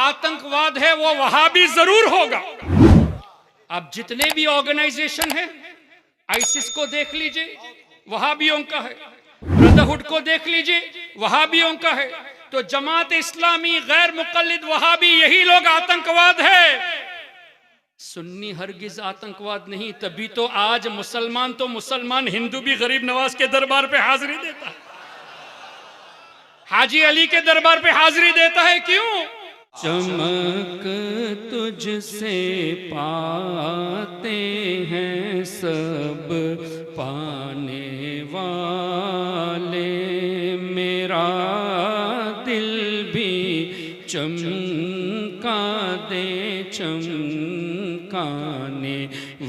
आतंकवाद है वो वहाबी जरूर होगा। अब जितने भी ऑर्गेनाइजेशन है, आईसिस को देख लीजिए, वहाबियों का है। ब्रदरहुड को देख लीजिए, वहाबियों का है। तो जमात इस्लामी, गैर मुकल्लिद वहाबी, यही लोग आतंकवाद है। सुन्नी हरगिज आतंकवाद नहीं। तभी तो आज मुसलमान हिंदू भी गरीब नवाज के दरबार पे हाजिरी देता है, हाजी अली के दरबार पे हाजिरी देता है। क्यों? चमक तुझसे पाते हैं सब पाने वाले, मेरा दिल भी चमका दे चमकाने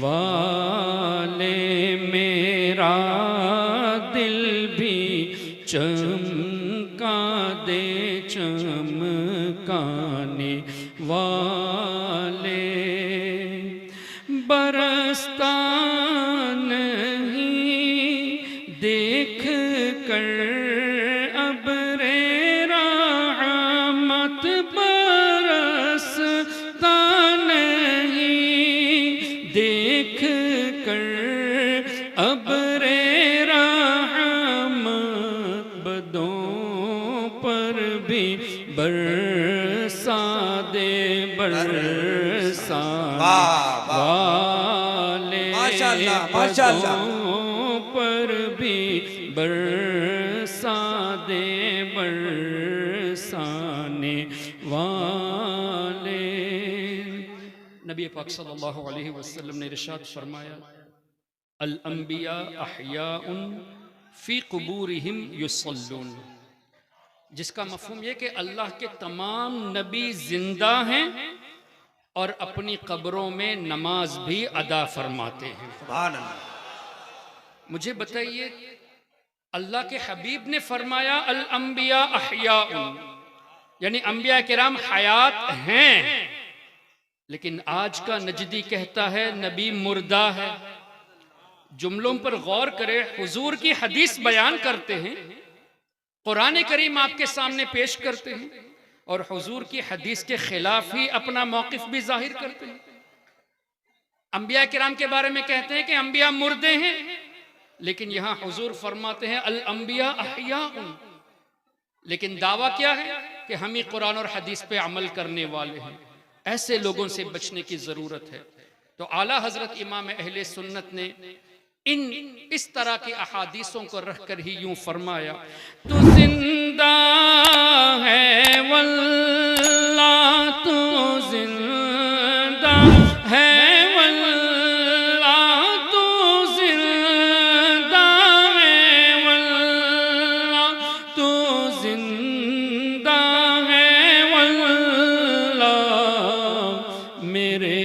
वाले, मेरा दिल भी चमका दे चमकाने वाले। बरसता नहीं देख कर अब्रे रहमत, बरसता नहीं देख कर अब्रे रहमत, बदों पर भी बरसा दे बरसा वाले, माशाअल्लाह पर भी बरसा दे बरसाने वाले। नबी पाक सल्लल्लाहु अलैहि वसल्लम ने इरशाद फरमाया, अल अंबिया अहयाउन फी कुबूरिहिम युसल्लून, जिसका मफहूम यह कि अल्लाह के तमाम नबी जिंदा हैं और अपनी कब्रों में नमाज भी अदा फरमाते हैं। सुभान अल्लाह। मुझे बताइए, अल्लाह के हबीब ने फरमाया अल अंबिया अहयाउन, यानी अंबिया किराम हयात हैं, लेकिन आज का नजदी कहता है नबी मुर्दा है। जुमलों पर गौर करें, हुजूर की हदीस बयान करते हैं, कुरान करीम आपके सामने पेश करते हैं और हुजूर की हदीस के खिलाफ ही अपना मौकिफ भी जाहिर करते हैं। अंबिया किराम के बारे में कहते हैं कि अंबिया मुर्दे हैं, लेकिन यहां हुजूर फरमाते हैं अल अंबिया अहयाउन। लेकिन दावा क्या है कि हम ही कुरान और हदीस पे अमल करने वाले हैं। ऐसे लोगों से बचने की जरूरत है। तो आला हजरत इमाम अहले सुन्नत ने इस तरह की अहादीसों को रखकर ही यूं फरमाया, तू जिंदा है वल्लाह, तू जिंदा है वल्लाह, तू जिंदा है वल्लाह, तू जिंदा है वल्लाह, मेरे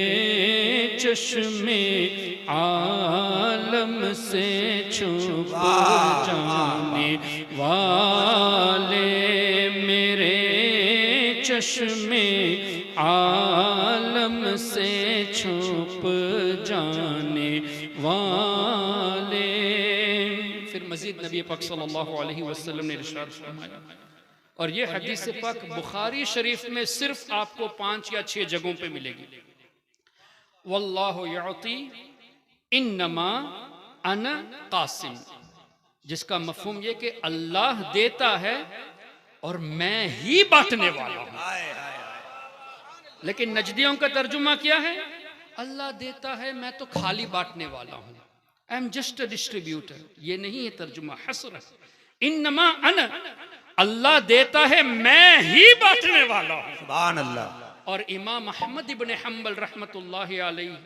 चश्मे आलम से छुप जाने वाले, मेरे चश्मे आलम से छुप जाने वाले। फिर मजीद नबी पाक सल्लल्लाहु अलैहि वसल्लम ने इरशाद फरमाया, और ये हदीस पाक बुखारी शरीफ में सिर्फ आपको 5 या 6 जगहों पे मिलेगी। वल्लाहु युती इन्नमा अना कासिम, जिसका मफहूम ये कि अल्लाह देता है और मैं ही बांटने वाला हूं। लेकिन नजदियों का तर्जुमा क्या है? अल्लाह देता है, मैं तो खाली बांटने वाला हूं, I am just a distributor. ये नहीं है तर्जुमा, हसर। इन्नमा अना, अल्लाह देता है, मैं ही बांटने वाला हूं। सुभान अल्लाह। और इमाम अहमद इब्न हंबल रहमतुल्लाहि अलैहि,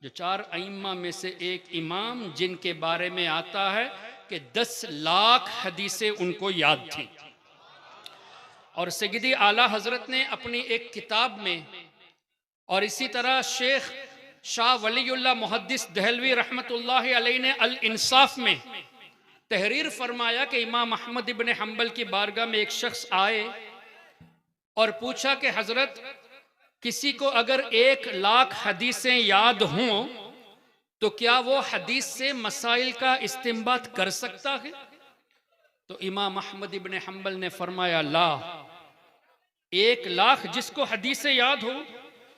जो 4 अइम्मा में से एक इमाम, जिनके बारे में आता है कि 10 लाख हदीसें उनको याद थी। और सैयदी आला हजरत ने अपनी एक किताब में, और इसी तरह शेख शाह वलीउल्लाह मुहद्दिस दहलवी रहमतुल्लाहि अलैहि ने अल इंसाफ में तहरीर फरमाया कि इमाम अहमद इब्न हंबल की बारगाह में एक शख्स आए और पूछा कि हजरत, किसी को अगर 1 लाख हदीसें याद हों तो क्या वो हदीस से मसाइल का इस्तिंबात कर सकता है? तो इमाम अहमद इब्न हंबल ने फरमाया ला, 1,00,000 जिसको हदीस से याद हो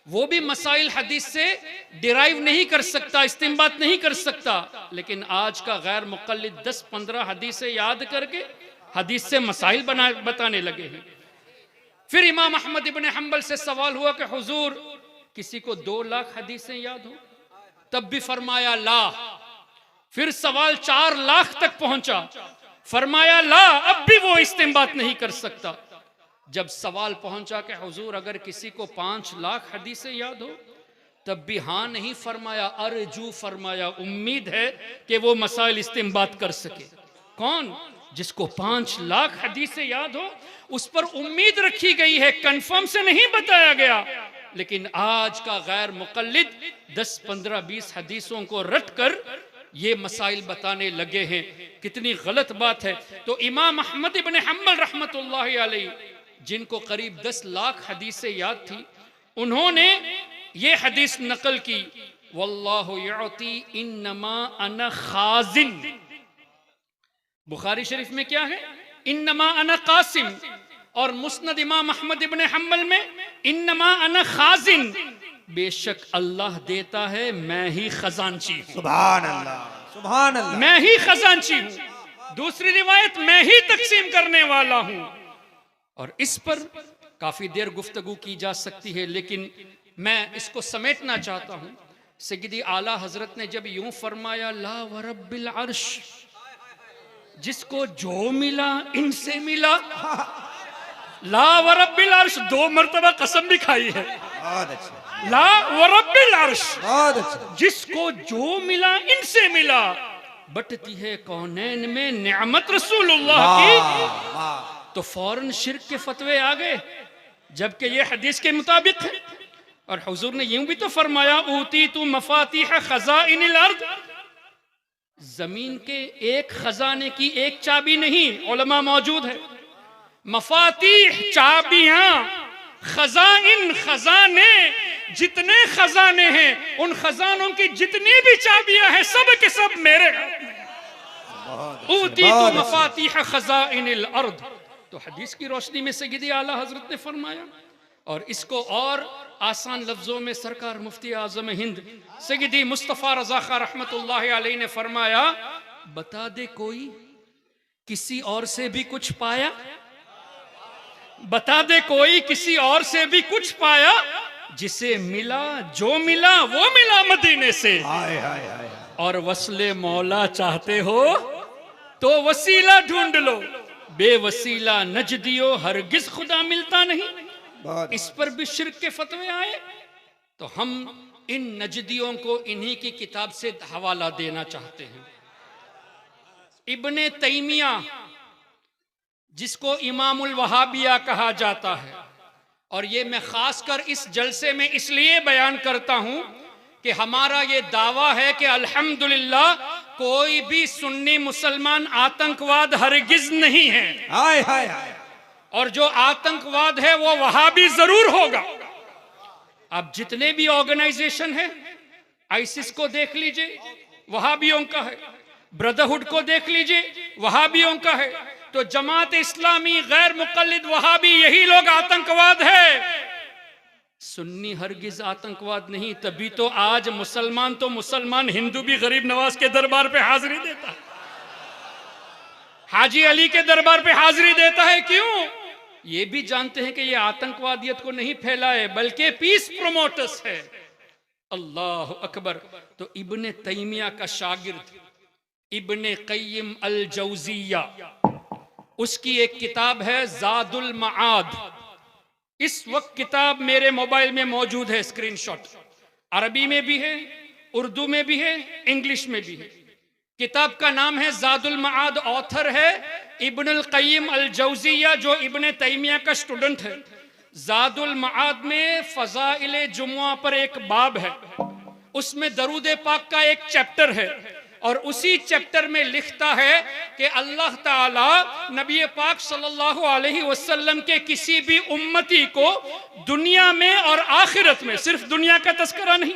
वो भी मसाइल हदीस से डिराइव नहीं कर सकता, इस्तिंबात नहीं कर सकता। लेकिन आज का गैर मुक़ल्लिद 10-15 हदीसें याद करके हदीस से मसाइल बताने लगे हैं। फिर इमाम अहमद इब्न हंबल से सवाल हुआ कि हुजूर किसी को 2,00,000 हदीसें याद हो? तब भी फरमाया ला। फिर सवाल 4,00,000 तक पहुंचा, फरमाया ला, अब भी वो इस्तिंबात नहीं कर सकता। जब सवाल पहुंचा कि हुजूर अगर किसी को 5,00,000 हदीसें याद हो, तब भी हाँ नहीं फरमाया, अर्जू फरमाया, उम्मीद है कि वो मसाइल इस्तिंबात कर सके। कौन? जिसको 5,00,000 हदीसें याद हो, उस पर उम्मीद रखी गई है, कंफर्म से नहीं बताया गया। लेकिन आज का गैर मुक़ल्लिद 10, 15, 20 हदीसों को रट कर ये मसाइल बताने लगे हैं। कितनी गलत बात है। तो इमाम अहमद इब्न हंबल रहमतुल्लाहि अलैह, जिनको करीब 10,00,000 हदीसें याद थी, उन्होंने ये हदीस नकल की, वल्लाहु युअती इन्नमा अना खाजिन। बुखारी शरीफ में क्या है? इन्नमा अना कासिम। और मुस्नद इमाम अहमद इब्न हंबल में इन्नमा अना खाजिन, बेशक अल्लाह देता है, मैं ही खजांची हूं। सुभान अल्लाह, सुभान अल्लाह। मैं ही खजांची हूं। दूसरी रिवायत, मैं ही तकसीम करने वाला हूं। और इस पर काफी देर गुफ्तगू की जा सकती है, लेकिन मैं इसको समेटना चाहता हूं। सय्यदी आला हजरत ने जब यूं फरमाया, ला व रब्बिल अर्श, जिसको जो मिला इनसे मिला। ला व रब्बिल अर्श 2 मरतबा कसम भी खाई है। बहुत अच्छा, ला व रब्बिल अर्श, बहुत अच्छा। जिसको जो मिला इनसे मिला। बटती है कौनैन में नेमत रसूलुल्लाह की, तो फौरन शिर्क के फतवे आ गए, जबकि ये हदीस के मुताबिक है। और हुजूर ने यूं भी तो फरमाया, ऊती तू मफातीह खज़ाइनिल अर्द, जमीन के एक खजाने की एक चाबी नहीं, उलमा मौजूद है। मफातीह चाबियां, खजाइन खजाने, जितने खजाने हैं उन खजानों की जितनी भी चाबियां हैं सब के सब मेरे। ऊती तू मफातीह खज़ाइनिल अर्द, तो हदीस की रोशनी में सय्यदी आला हजरत ने फरमाया। और इसको और आसान लफ्जों में सरकार मुफ्ती आजम हिंद सय्यदी मुस्तफ़ा रज़ा खां रहमतुल्लाहि अलैहि ने फरमाया, बता दे कोई किसी और से भी कुछ पाया? बता दे कोई किसी और से भी कुछ पाया? जिसे मिला, जो मिला वो मिला मदीने से। हाय हाय हाय। और वस्ले मौला चाहते हो तो वसीला ढूंढ लो, बेवसीला नजदियो हरगिज खुदा मिलता नहीं। इस पर भी शिर्क के फतवे आए। तो हम इन नजदियों को इन्हीं की किताब से हवाला देना चाहते हैं। इब्ने तैमिया, जिसको इमामुल वहाबिया कहा जाता है, और ये मैं खासकर इस जलसे में इसलिए बयान करता हूं कि हमारा ये दावा है कि अल्हम्दुलिल्लाह कोई भी सुन्नी मुसलमान आतंकवाद हरगिज नहीं है। हाय हाय हाय। और जो आतंकवाद है वो वहाबी जरूर होगा। अब जितने भी ऑर्गेनाइजेशन है, आईसिस को देख लीजिए, वहाबियों का है। ब्रदरहुड को देख लीजिए, वहाबियों का है। तो जमात इस्लामी, गैर मुक़ल्लिद वहाबी, यही लोग आतंकवाद है। सुन्नी हरगिज आतंकवाद नहीं। तभी तो आज मुसलमान तो मुसलमान, हिंदू भी गरीब नवाज के दरबार पे हाजिरी देता है, हाजी अली के दरबार पे हाजिरी देता है। क्यों? ये भी जानते हैं कि ये आतंकवादियत को नहीं फैलाए, बल्कि पीस प्रोमोटर्स है। अल्लाह अकबर। तो इब्ने तैमिया का शागिर्द इब्ने क़य्यिम अल जौज़िया, उसकी एक किताब है ज़ादुल मआद। इस वक्त किताब मेरे मोबाइल में मौजूद है, स्क्रीनशॉट। अरबी में भी है, उर्दू में भी है, इंग्लिश में भी है। किताब का नाम है ज़ादुल मआद। ऑथर है इब्नुल क़य्यिम अल जौज़िया, जो इब्ने तैमिया का स्टूडेंट है। ज़ादुल मआद में फ़ज़ाइल जुमुआ पर एक बाब है, उसमें दरूद पाक का एक चैप्टर है। और उसी चैप्टर में लिखता है कि अल्लाह ताला नबी पाक सल्लल्लाहु अलैहि वसल्लम के किसी भी उम्मती को दुनिया में और आखिरत में, सिर्फ दुनिया का तस्करा नहीं,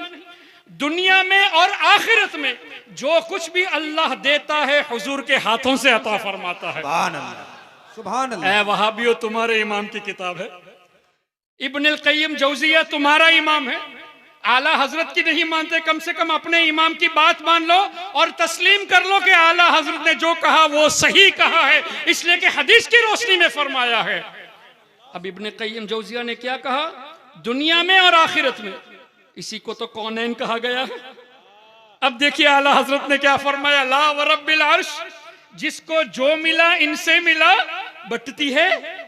दुनिया में और आखिरत में जो कुछ भी अल्लाह देता है हुजूर के हाथों से अता फरमाता है। सुभान अल्लाह, सुभान अल्लाह। ऐ वहाबियो, तुम्हारे इमाम की किताब है। इब्न अल क़य्यिम जौज़िया तुम्हारा इमाम है, आला हजरत की नहीं मानते, कम से कम अपने इमाम की बात मान लो और तस्लीम कर लो कि आला हजरत ने जो कहा वो सही कहा है, इसलिए कि हदीस की रोशनी में फरमाया है। अब इब्न क़य्यिम जौज़िया ने क्या कहा, दुनिया में और आखिरत में, इसी को तो कौनैन कहा गया है। अब देखिए आला हजरत ने क्या फरमाया, ला व रब्बिल अर्श, जिसको जो मिला इनसे मिला, बटती है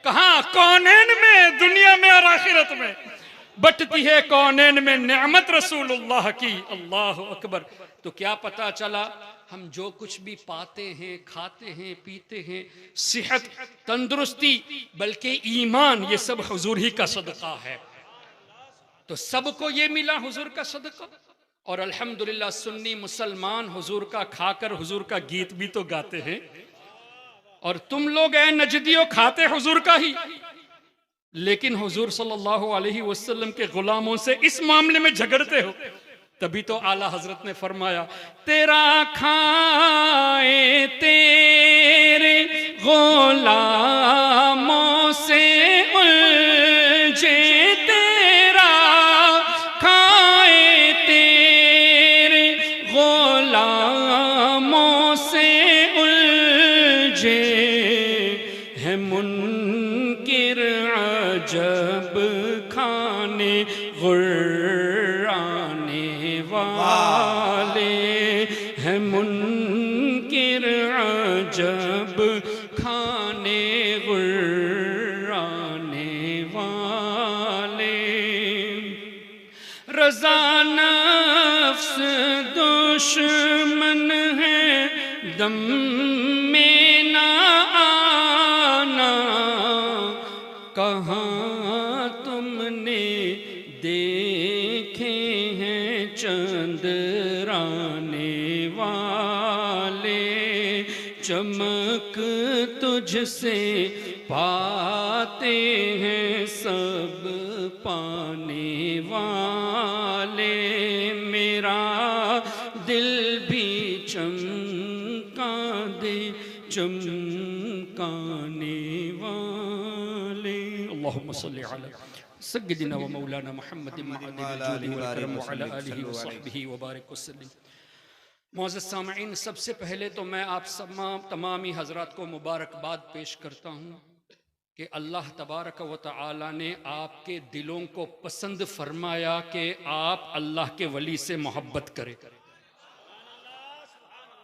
कहां, कौनैन में, दुनिया में और आखिरत में बटती है कौनैन में नेमत रसूलुल्लाह की। अल्लाह अकबर। तो क्या पता चला, हम जो कुछ भी पाते हैं, खाते हैं, पीते हैं, सेहत, तंदुरुस्ती, बल्कि ईमान, ये सब हुजूर ही का सदका है। तो सबको ये मिला हुजूर का सदका, और अल्हम्दुलिल्लाह सुन्नी मुसलमान हुजूर का खाकर हुजूर का गीत भी तो गाते हैं। और तुम लोग ऐ नजदियों खाते हुजूर का ही, लेकिन हुजूर सल्लल्लाहु अलैहि वसल्लम के गुलामों से इस मामले में झगड़ते हो। तभी तो आला हजरत ने फरमाया, तेरा खाए तेरे गुलामों से उलझे, तेरा खाए तेरे गुलामों से उलझे, है मुनकिर अजब खाने गुर्राने वाले, है मुनकिर अजब खाने गुर्राने वाले। रज़ा नफ्स दुश्मन है, दम में ना आना, कहाँ तुमने देखे हैं चंद्राने वाले, चमक तुझसे पाते हैं सब पाने वाले, मेरा दिल भी चमका दे चमकाने वाले। अल्लाहुम्मा सल्ली अला सय्यिदिना व मौलाना मुहम्मदिन मुअज़्ज़ज़ सामईन, सबसे पहले तो मैं आप तमामी हजरात को मुबारकबाद पेश करता हूँ कि अल्लाह तबारक व तआला ने आपके दिलों को पसंद फरमाया कि आप अल्लाह के वली से मोहब्बत करें।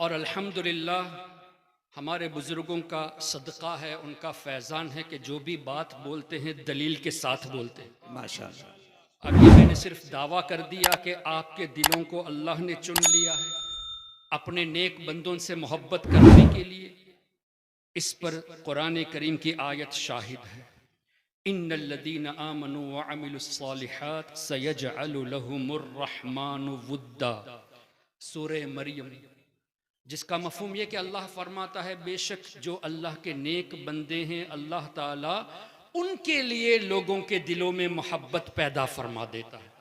और अल्हम्दुलिल्लाह हमारे बुजुर्गों का सदका है, उनका फैज़ान है कि जो भी बात बोलते हैं दलील के साथ बोलते हैं। माशाअल्लाह। अभी मैंने सिर्फ दावा कर दिया कि आपके दिलों को अल्लाह ने चुन लिया है अपने नेक बंदों से मोहब्बत करने के लिए। इस पर कुरान करीम की आयत शाहिद है, इन्नल्लज़ीना आमनू व अमिलुस्सालिहात सयजअलु लहुमुर रहमानु वुद्दा, सूरह मरियम, जिसका मफ़हूम ये कि अल्लाह फरमाता है बेशक जो अल्लाह के नेक बंदे हैं अल्लाह ताला उनके लिए लोगों के दिलों में मोहब्बत पैदा फरमा देता है।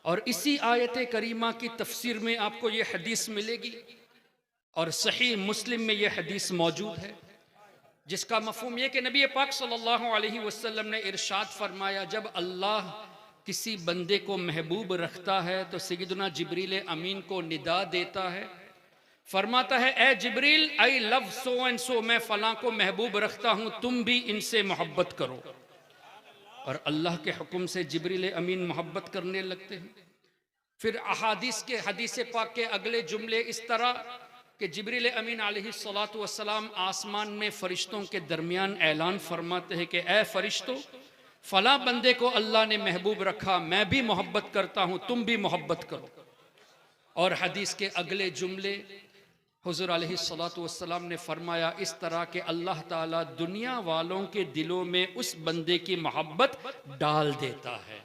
और इसी आयत करीमा की तफसीर में आपको ये हदीस मिलेगी और सही मुस्लिम में ये हदीस मौजूद है, जिसका मफ़हूम ये कि नबी पाक सल्लल्लाहु अलैहि वसल्लम ने इरशाद फरमाया, जब अल्लाह किसी बंदे को महबूब रखता है तो सय्यदुना जिब्रील अमीन को निदा देता है, फरमाता है ए जिब्रील I love so and so, मैं फलां को महबूब रखता हूं, तुम भी इनसे मोहब्बत करो। और अल्लाह के हुक्म से जिब्रील अमीन मोहब्बत करने लगते हैं। फिर हदीस पाक के अगले जुमले इस तरह कि जिब्रील अमीन अलैहिस्सलातु वस्सलाम आसमान में फरिश्तों के दरमियान ऐलान फरमाते हैं कि ए फरिश्तों, फला बंदे को अल्लाह ने महबूब रखा, मैं भी मोहब्बत करता हूं, तुम भी मोहब्बत करो। और हदीस के अगले जुमले हुज़ूर अलैहिस्सलातु वस्सलाम ने फरमाया इस तरह के अल्लाह ताला दुनिया वालों के दिलों में उस बंदे की मोहब्बत डाल देता है।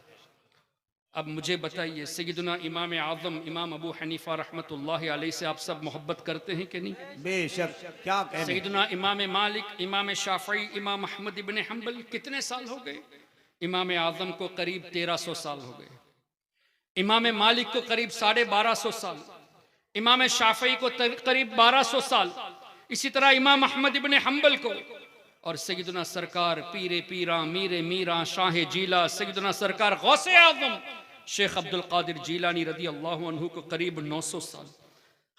अब मुझे बताइए, सय्यदुना इमाम आज़म इमाम अबू हनीफा रहमतुल्लाहि अलैहि से आप सब मोहब्बत करते हैं कि नहीं? बेशक, क्या कहने। सय्यदुना इमाम मालिक, इमाम शाफ़ई, इमाम अहमद इब्न हम्बल कितने साल हो गए? इमाम आज़म को करीब 1300 साल हो गए, इमाम मालिक को करीब 1250 साल, इमाम शाफ़ई को करीब 1200 साल, इसी तरह इमाम अहमद इब्न हम्बल को और सैयदना सरकार पीरे पीरा मीरे मीरा शाह जीला सैयदना सरकार गौसे आज़म शेख अब्दुल कादिर जीलानी रदी अल्लाह अन्हु को करीब 900 साल,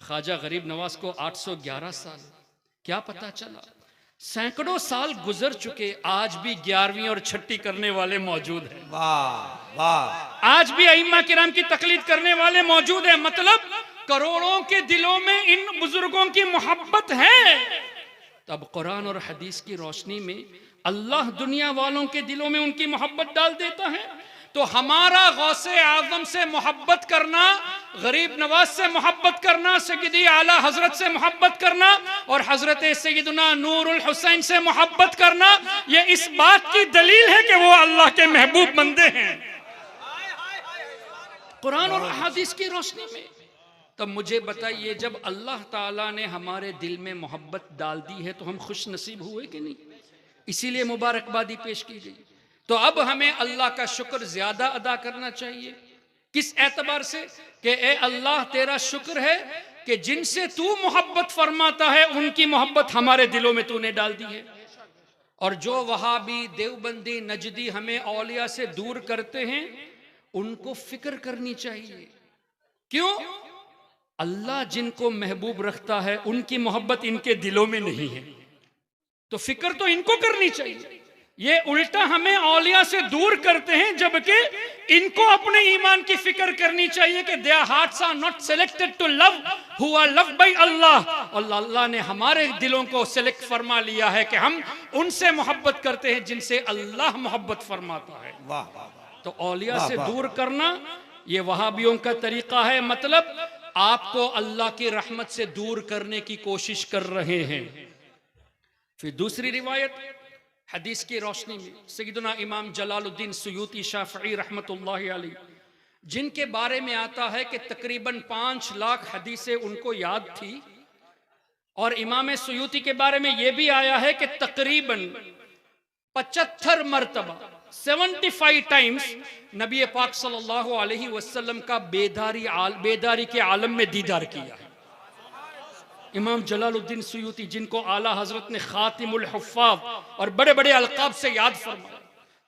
ख्वाजा गरीब नवाज को 811 साल। क्या पता चला, सैकड़ों साल गुजर चुके, आज भी 11वीं और छठी करने वाले मौजूद हैं। वाह वाह, आज भी अइम्मा किराम की तकलीद करने वाले मौजूद हैं। मतलब करोड़ों के दिलों में इन बुजुर्गों की मोहब्बत है। तब कुरान और हदीस की रोशनी में अल्लाह दुनिया वालों के दिलों में उनकी मोहब्बत डाल देता है। तो हमारा गौसे आजम से मोहब्बत करना, गरीब नवाज से मोहब्बत करना, सैयदी आला हजरत से मोहब्बत करना और हजरत सैयदना नूरुल हुसैन से मोहब्बत करना, ये इस बात की दलील है कि वो अल्लाह के महबूब बंदे हैं कुरान और हदीस की रोशनी में। तब मुझे बताइए, जब अल्लाह ताला ने हमारे दिल में मोहब्बत डाल दी है तो हम खुश नसीब हुए कि नहीं? इसीलिए मुबारकबादी पेश की गई। तो अब हमें अल्लाह का शुक्र ज्यादा अदा करना चाहिए। किस एतबार से? कि ए अल्लाह, तेरा शुक्र है कि जिनसे तू मोहब्बत फरमाता है उनकी मोहब्बत हमारे दिलों में तूने डाल दी है। और जो वहाबी देवबंदी नजदी हमें औलिया से दूर करते हैं उनको फिक्र करनी चाहिए। क्यों? अल्लाह जिनको महबूब रखता है उनकी मोहब्बत इनके दिलों में नहीं है, तो फिक्र तो इनको करनी चाहिए। ये उल्टा हमें औलिया से दूर करते हैं, जबकि इनको अपने ईमान की फिक्र करनी चाहिए कि their hearts are not selected to love who are loved by Allah. और अल्लाह ने हमारे दिलों को सिलेक्ट फरमा लिया है कि हम उनसे मोहब्बत करते हैं जिनसे अल्लाह मोहब्बत फरमाता है। वाह वाह, तो औलिया से दूर करना ये वहाबियों का तरीका है। मतलब आपको अल्लाह की रहमत से दूर करने की कोशिश कर रहे हैं। फिर दूसरी रिवायत हदीस की रोशनी में सैयदना इमाम जलालुद्दीन सुयूती शाफई रहमतुल्लाहि अलैह, जिनके बारे में आता है कि तकरीबन 5 लाख हदीसें उनको याद थी, और इमाम सुयूती के बारे में यह भी आया है कि तकरीबन 75 मरतबा 75 टाइम्स नबी पाक सल्लल्लाहु अलैहि वसल्लम का बेदारी के आलम में दीदार किया है। इमाम जलालुद्दीन सुयूती, जिनको आला हजरत ने खातिमुल हुफ्फाज और बड़े बड़े अलकाब से याद फरमाया,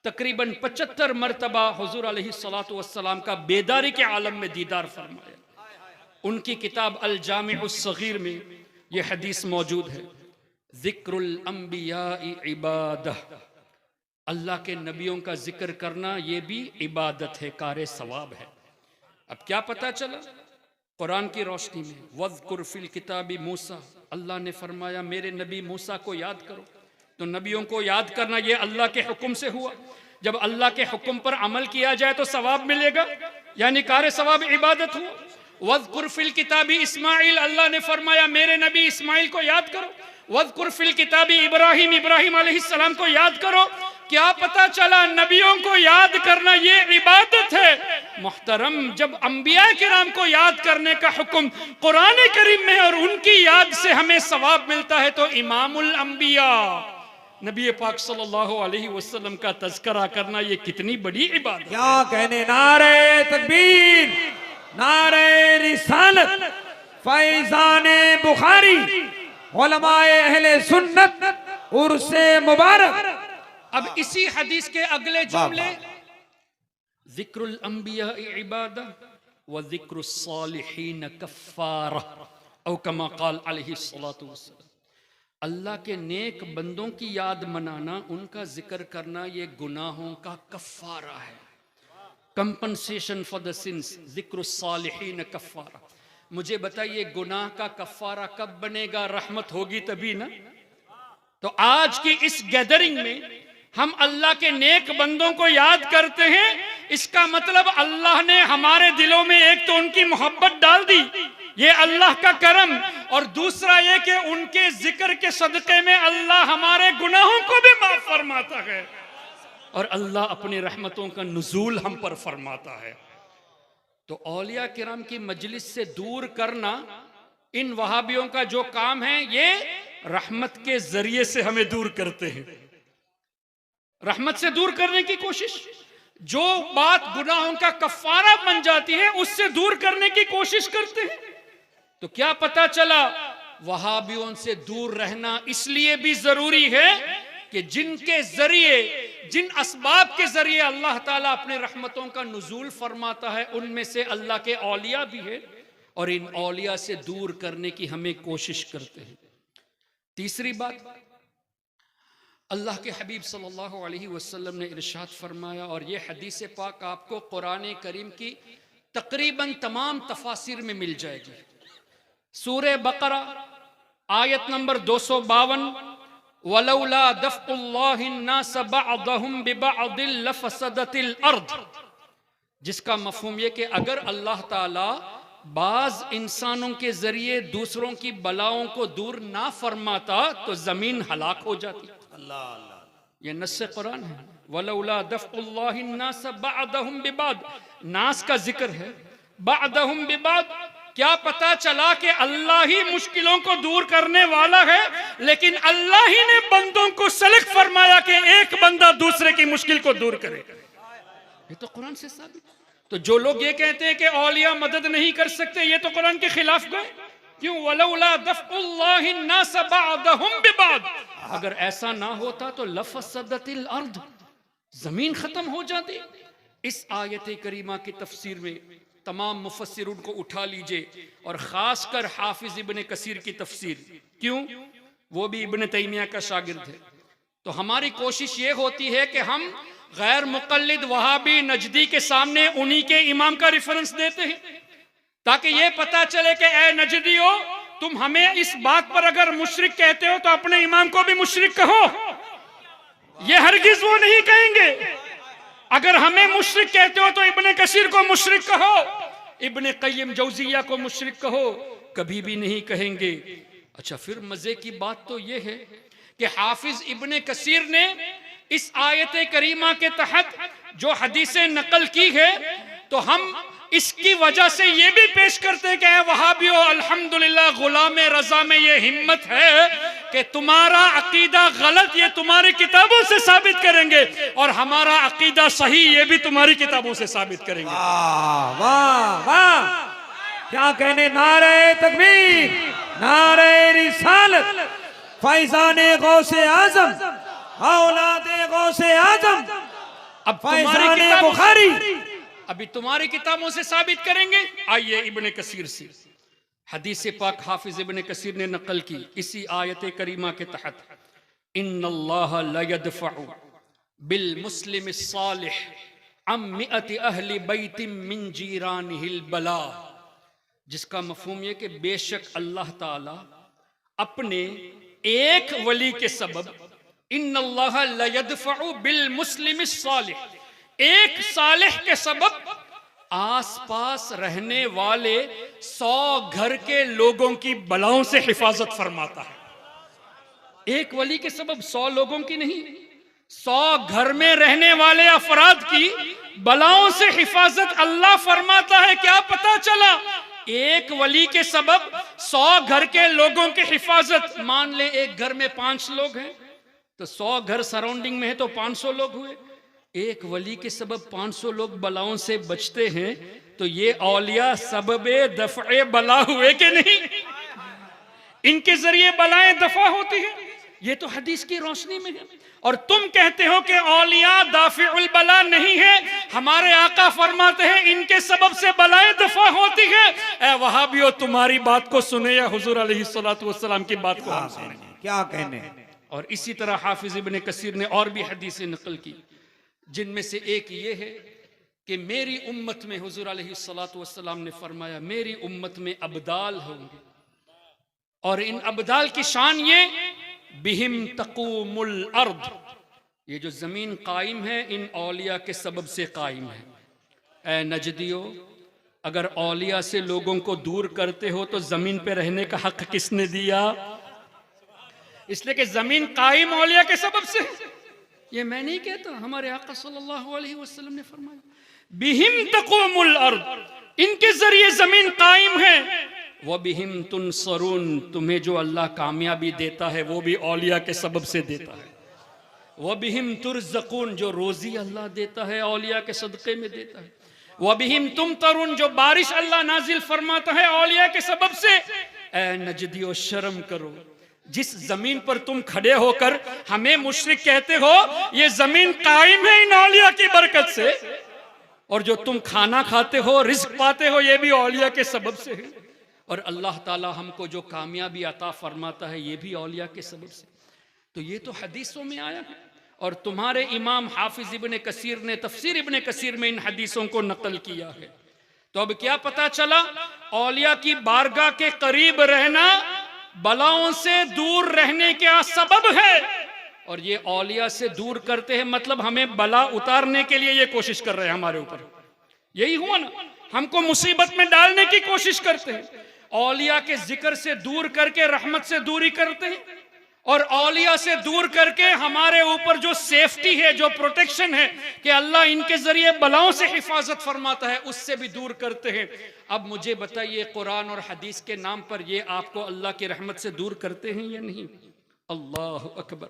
तकरीबन 75 मरतबा हुजूर अलैहि सलातु वस्सलाम का बेदारी के आलम में दीदार फरमाया। उनकी किताब अल जामिउस सगीर में यह हदीस मौजूद है, जिक्रुल अंबिया इबादह, अल्लाह के नबियों का जिक्र करना यह भी इबादत है, कार सवाब है। अब क्या पता चला कुरान की रोशनी में? वज़्कुर फिल किताबी मूसा, अल्लाह ने फरमाया मेरे नबी मूसा को याद करो। तो नबियों को याद करना ये अल्लाह के हुक्म से हुआ। जब अल्लाह के हुक्म पर अमल किया जाए तो सवाब मिलेगा, यानी कार सवाब इबादत हुआ। वज़्कुर फिल किताबी इस्माइल, अल्लाह ने फरमाया मेरे नबी इस्माइल को याद करो। वज़्कुर फिल किताबी इब्राहिम, इब्राहिम अलैहिस्सलाम को याद करो। क्या पता चला, नबियों को याद करना ये इबादत है। मोहतरम, जब अंबिया किराम को याद करने का हुक्म कुरान करीम में और उनकी याद से हमें सवाब मिलता है, तो इमामुल अंबिया नबी पाक सल्लल्लाहु अलैहि वसल्लम का तज़किरा करना ये कितनी बड़ी इबादत। क्या कहने, नारे तकबीर, नारे रिसालत, फैज़ाने बुखारी, उलमाए अहले सुन्नत, उर्से मुबारक। अब इसी हदीस के अगले जुमले, जिक्रुल अंबिया इबादा व जिक्रुस सालिहीन कफ़ारा औ कमा क़ाल अलैहि सलातु वस्सलाम, अल्लाह के नेक बंदों की याद मनाना, उनका जिक्र करना ये गुनाहों का कफ़ारा है, कंपनसेशन फॉर द सिंस। जिक्रुस सालिहीन कफ़ारा, मुझे बताइए गुनाह का कफ़ारा कब बनेगा? रहमत होगी तभी ना। तो आज की इस गैदरिंग में हम अल्लाह के नेक बंदों को याद करते हैं, इसका मतलब अल्लाह ने हमारे दिलों में एक तो उनकी मोहब्बत डाल दी, ये अल्लाह का करम, और दूसरा ये कि उनके जिक्र के सदक़े में अल्लाह हमारे गुनाहों को भी माफ फरमाता है और अल्लाह अपनी रहमतों का नुज़ूल हम पर फरमाता है। तो औलिया किराम की मजलिस से दूर करना इन वहाबियों का जो काम है, ये रहमत के जरिए से हमें दूर करते हैं। रहमत से दूर करने की कोशिश, जो बात गुनाहों का कफारा बन जाती है उससे दूर करने की कोशिश करते हैं। तो क्या पता चला, वहाबियों से दूर रहना इसलिए भी जरूरी है कि जिनके जरिए, जिन असबाब के जरिए अल्लाह ताला अपने रहमतों का नुज़ूल फरमाता है, उनमें से अल्लाह के औलिया भी है, और इन औलिया से दूर करने की हमें कोशिश करते हैं। तीसरी बात, अल्लाह के हबीब सल्लल्लाहु अलैहि वसल्लम ने इरशाद फरमाया, और ये हदीस पाक आपको कुरान करीम की तकरीबन तमाम तफासिर में मिल जाएगी। सूरह बकरा आयत नंबर 252, वलौला दफ़्उल्लाहि अन्नास बअदहुम बिबअदिल लफसदतिल अर्द, जिसका मफहूम ये कि अगर अल्लाह ताला बाज इंसानों के जरिए दूसरों की बलाओं को दूर ना फरमाता तो जमीन हलाक हो जाती। ये नस्से कुरान है। वलौला दफ़्उल्लाहि अन्नास बअदहुम बिबअद, नास का जिक्र है, बअदहुम बिबअद, क्या पता चला कि अल्लाह ही मुश्किलों को दूर करने वाला है, लेकिन अल्लाह ही ने बंदों को सेलेक्ट फरमाया कि एक बंदा दूसरे की मुश्किल को दूर करे। ये तो कुरान से साबित। तो जो लोग ये कहते हैं कि औलिया मदद नहीं कर सकते, ये तो कुरान के खिलाफ गए। क्यों? वलौला दफ़्उल्लाहि अन्नास बअदहुम बिबअद, अगर ऐसा ना होता तो लफसदतिल अर्द, जमीन खत्म हो जाती। इस आयत करीमा की तफसीर में तमाम मुफस्सिरून को उठा लीजिए, और खासकर हाफिज इब्ने कसीर की तफसीर। क्यों? वो भी इब्ने तैमिया का शागिर्द है। तो हमारी कोशिश ये होती है कि हम गैर मुक़ल्लिद वहाबी नजदी के सामने उन्हीं के इमाम का रेफरेंस देते हैं, ताकि ये पता चले कि ए नजदियो, तुम हमें इस बात पर अगर मुशरिक कहते हो तो अपने इमाम को भी मुशरिक कहो। ये हरगिज वो नहीं कहेंगे। अगर हमें मुशरिक कहते हो तो इब्ने कसीर को मुशरिक कहो, इब्ने क़य्यिम जौज़िया को मुशरिक कहो, कभी भी नहीं कहेंगे। अच्छा, फिर मजे की बात तो ये है कि हाफिज इब्ने कसीर ने इस आयत करीमा के तहत जो हदीसें नकल की है, तो हम इसकी वजह से ये भी पेश करते हैं कि वहाबियों, अल्हम्दुलिल्लाह गुलाम रजा में ये हिम्मत है कि तुम्हारा अकीदा गलत ये तुम्हारी किताबों से साबित करेंगे, और हमारा अकीदा सही ये भी तुम्हारी किताबों से साबित करेंगे। वाह वाह वाह, क्या कहने। नारे तकबीर, नारे रिसालत, फैज़ाने गौसे आजम, औलादे गौसे आजम, अब फैज़ाने बुखारी, अभी तुम्हारी किताबों से साबित करेंगे। आइए इब्ने कसीर से हदीस पाक हाफिज इब्ने कसीर ने नकल की इसी आयत करीमा के तहत, इन्नल्लाह ला यदफ़उ बिल मुस्लिम सालिह अम मिअति अहली बैतिन मिन जीरानिहिल बला, जिसका मफहूम ये कि बेशक अल्लाह ताला अपने एक वली के सबब, इन्नल्लाह ला यदफ़उ बिल मुस्लिम सालिह, एक सालिह के सबब आसपास रहने वाले 100 घर के लोगों की बलाओं से हिफाजत फरमाता है। एक वली के सबब 100 लोगों की नहीं, 100 घर में रहने वाले अफराद की बलाओं से हिफाजत अल्लाह फरमाता है। क्या पता चला? एक वली के सबब 100 घर के लोगों की हिफाजत। मान ले एक घर में 5 लोग हैं, तो 100 घर सराउंडिंग में है तो 500 लोग हुए। एक वली के सबब 500 लोग बलाओं से बचते हैं, तो ये औलिया सबबे दफ़े बला हुए कि नहीं? इनके जरिए बलाएं दफा होती हैं। ये तो हदीस की रोशनी में है। और तुम कहते हो कि औलिया दाफिउल बला नहीं है। हमारे आका फरमाते हैं इनके सबब से बलाएं दफा होती है। ए वहाबियो, तुम्हारी बात को सुने या हुजूर अलैहिस्सलातु वस्सलाम की बात को हम सुने? क्या कहने। और इसी तरह हाफिज इब्ने कसीर ने और भी हदीसें नकल की, जिनमें से एक ये है कि मेरी उम्मत में हुजूर अलैहिस्सलातु वस्सलाम ने फरमाया, मेरी उम्मत में अब्दाल होंगे, और इन अब्दाल की शान ये, बिहिम तक़ूमुल अर्द, ये जो जमीन कायम है इन औलिया के सबब से कायम है। ए नजदियो, अगर औलिया से लोगों को दूर करते हो तो जमीन पे रहने का हक किसने दिया? इसलिए कि जमीन कायम औलिया के सबब से। ये मैं नहीं कहता, हमारे आका सल्लल्लाहु अलैहि वसल्लम ने फरमाया, बिहिम तक़ूमुल अर्द, इनके जरिए जमीन कायम है। वह बिहिम तुनसरून, तुम्हें जो अल्लाह कामयाबी देता है वो भी औलिया के सबब से देता है। वह बिहिम तुरज़क़ून, जो रोजी अल्लाह देता है औलिया के सदक़े में देता है। वह बिहिम तुमतरून, जो बारिश अल्लाह नाजिल फरमाता है औलिया के सबब से। ए नजदियो, शर्म करो, जिस जमीन पर तुम खड़े होकर हमें मुशरिक कहते हो, ये जमीन कायम है इन औलिया की बरकत से, और जो तुम खाना खाते हो, रिज्क पाते हो, ये भी औलिया के सबब से है। और अल्लाह ताला हमको जो कामयाबी अता फरमाता है, ये भी औलिया के सबब से। तो ये तो हदीसों में आया है, और तुम्हारे इमाम हाफिज इब्ने कसीर ने तफसीर इब्ने कसीर में इन हदीसों को नकल किया है। तो अब क्या पता चला, औलिया की बारगाह के करीब रहना बलाओं से दूर रहने का सबब है, और ये औलिया से दूर करते हैं, मतलब हमें बला उतारने के लिए ये कोशिश कर रहे हैं हमारे ऊपर। यही हुआ ना, हमको मुसीबत में डालने की कोशिश करते हैं। औलिया के जिक्र से दूर करके रहमत से दूरी करते हैं, और औलिया से दूर करके हमारे ऊपर जो सेफ्टी है, जो प्रोटेक्शन है कि अल्लाह इनके जरिए बलाओं से हिफाजत फरमाता है, उससे भी दूर करते हैं। अब मुझे बताइए, कुरान और हदीस के नाम पर ये आपको अल्लाह की रहमत से दूर करते हैं या नहीं? अल्लाह अकबर।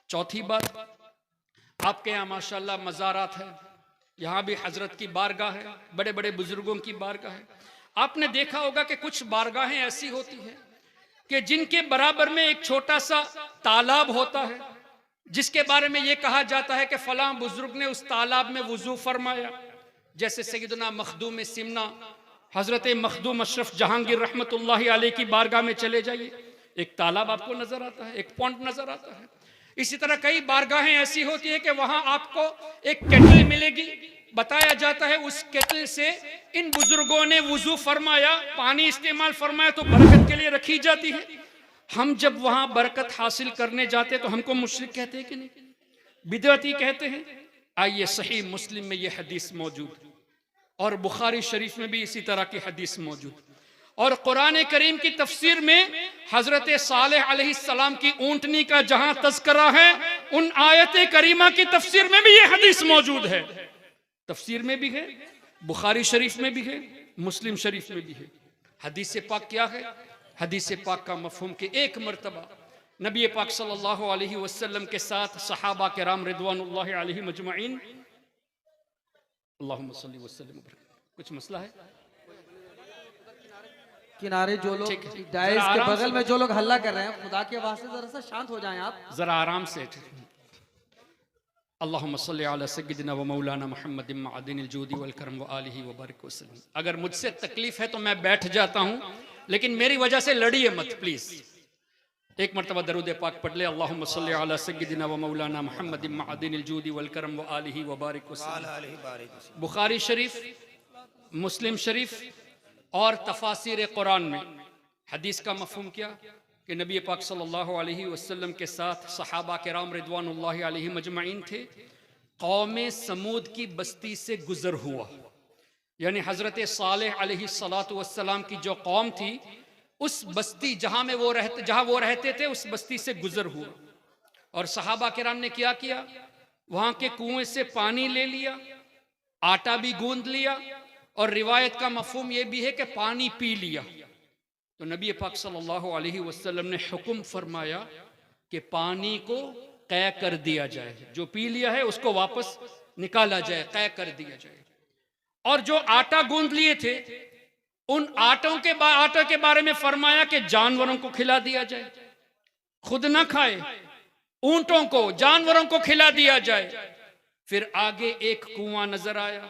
चौथी बात, आपके यहाँ माशाल्लाह मज़ारात है, यहाँ भी हजरत की बारगाह है, बड़े बड़े बुजुर्गों की बारगाह है। आपने देखा होगा कि कुछ बारगाहें ऐसी होती हैं कि जिनके बराबर में एक छोटा सा तालाब होता है, जिसके बारे में यह कहा जाता है कि फलां बुजुर्ग ने उस तालाब में वुजू फरमाया। जैसे सैयदना मखदूम सिमना हजरत मखदूम अशरफ जहांगीर रहमतुल्लाहि अलैह की बारगाह में चले जाइए, एक तालाब आपको नजर आता है, एक पॉइंट नजर आता है। इसी तरह कई बारगाहें ऐसी होती है कि वहां आपको एक केटल मिलेगी, बताया जाता है उस केटल से इन बुजुर्गों ने वुजू फरमाया, पानी इस्तेमाल फरमाया, तो बरकत के लिए रखी जाती है। हम जब वहां बरकत हासिल करने जाते तो हमको मुशरिक कहते हैं कि नहीं, बिदअती कहते हैं। आइए, सही मुस्लिम में यह हदीस मौजूद, और बुखारी शरीफ में भी इसी तरह की हदीस मौजूद, और कुरान करीम की तफसीर में हजरत सालेह अलैहिस्सलाम की ऊंटनी का जहां तज़किरा है, उन आयत करीमा की तफसीर में भी यह हदीस मौजूद है। तफसीर में भी है, बुखारी शरीफ में भी है, मुस्लिम शरीफ में भी है। हदीस पाक क्या है? हदीस पाक का मफहूम कि एक मरतबा नबी पाक सल्लल्लाहु अलैहि वसल्लम के साथ सहाबा किराम रिदवानुल्लाहि अलैहिम अजमईन, अल्लाहुम्मा सल्ली वसल्लिम, कुछ मसला है? किनारे जो लोग डायस के बगल में जो लोग हल्ला कर रहे हैं, खुदा के वास्ते जरा सा शांत हो जाएं आप, जरा आराम से। अल्लाहुम्मा सल्ली अला सय्यिदिना व मौलाना मुहम्मदिन मअदिनिल जूदी वल करम व आलिहि व बारिक वसल्लम। अगर मुझसे तकलीफ है तो मैं बैठ जाता हूं, लेकिन मेरी वजह से लड़िए मत प्लीज। एक मरतबा दरूद पाक पढ़ ले, अल्लाहुम्मा सल्ली अला सय्यिदिना व मौलाना मुहम्मदिन मअदिनिल जूदी वल करम व आलिहि व बारिक वसल्लम। बुखारी शरीफ, मुस्लिम शरीफ और तफासिर कुरान में हदीस का मफहूम क्या कि नबी पाक सल्लल्लाहु अलैहि वसल्लम के साथ सहाबा किराम रिदवानुल्लाहि अलैहिम अजमईन थे। कौम समूद की बस्ती से गुजर हुआ, यानी हजरत सालेह अलैहिस्सलातु वस्सलाम की जो कौम थी, उस बस्ती जहां वो रहते थे, उस बस्ती से गुजर हुआ। और सहाबा किराम ने क्या किया, वहां के कुएं से पानी ले लिया, आटा भी गूंद लिया, और रिवायत का मफहूम यह भी है कि पानी पी लिया। तो नबी पाक सल्लल्लाहु अलैहि वसल्लम ने हुक्म फरमाया कि पानी को कै कर दिया जाए, जो पी लिया है उसको वापस निकाला जाए, कै कर दिया जाए। और जो आटा गूंद लिए थे, उन आटे के बारे में फरमाया कि जानवरों को खिला दिया जाए, खुद ना खाए, ऊंटों को, जानवरों को खिला दिया जाए। फिर आगे एक कुआं नजर आया,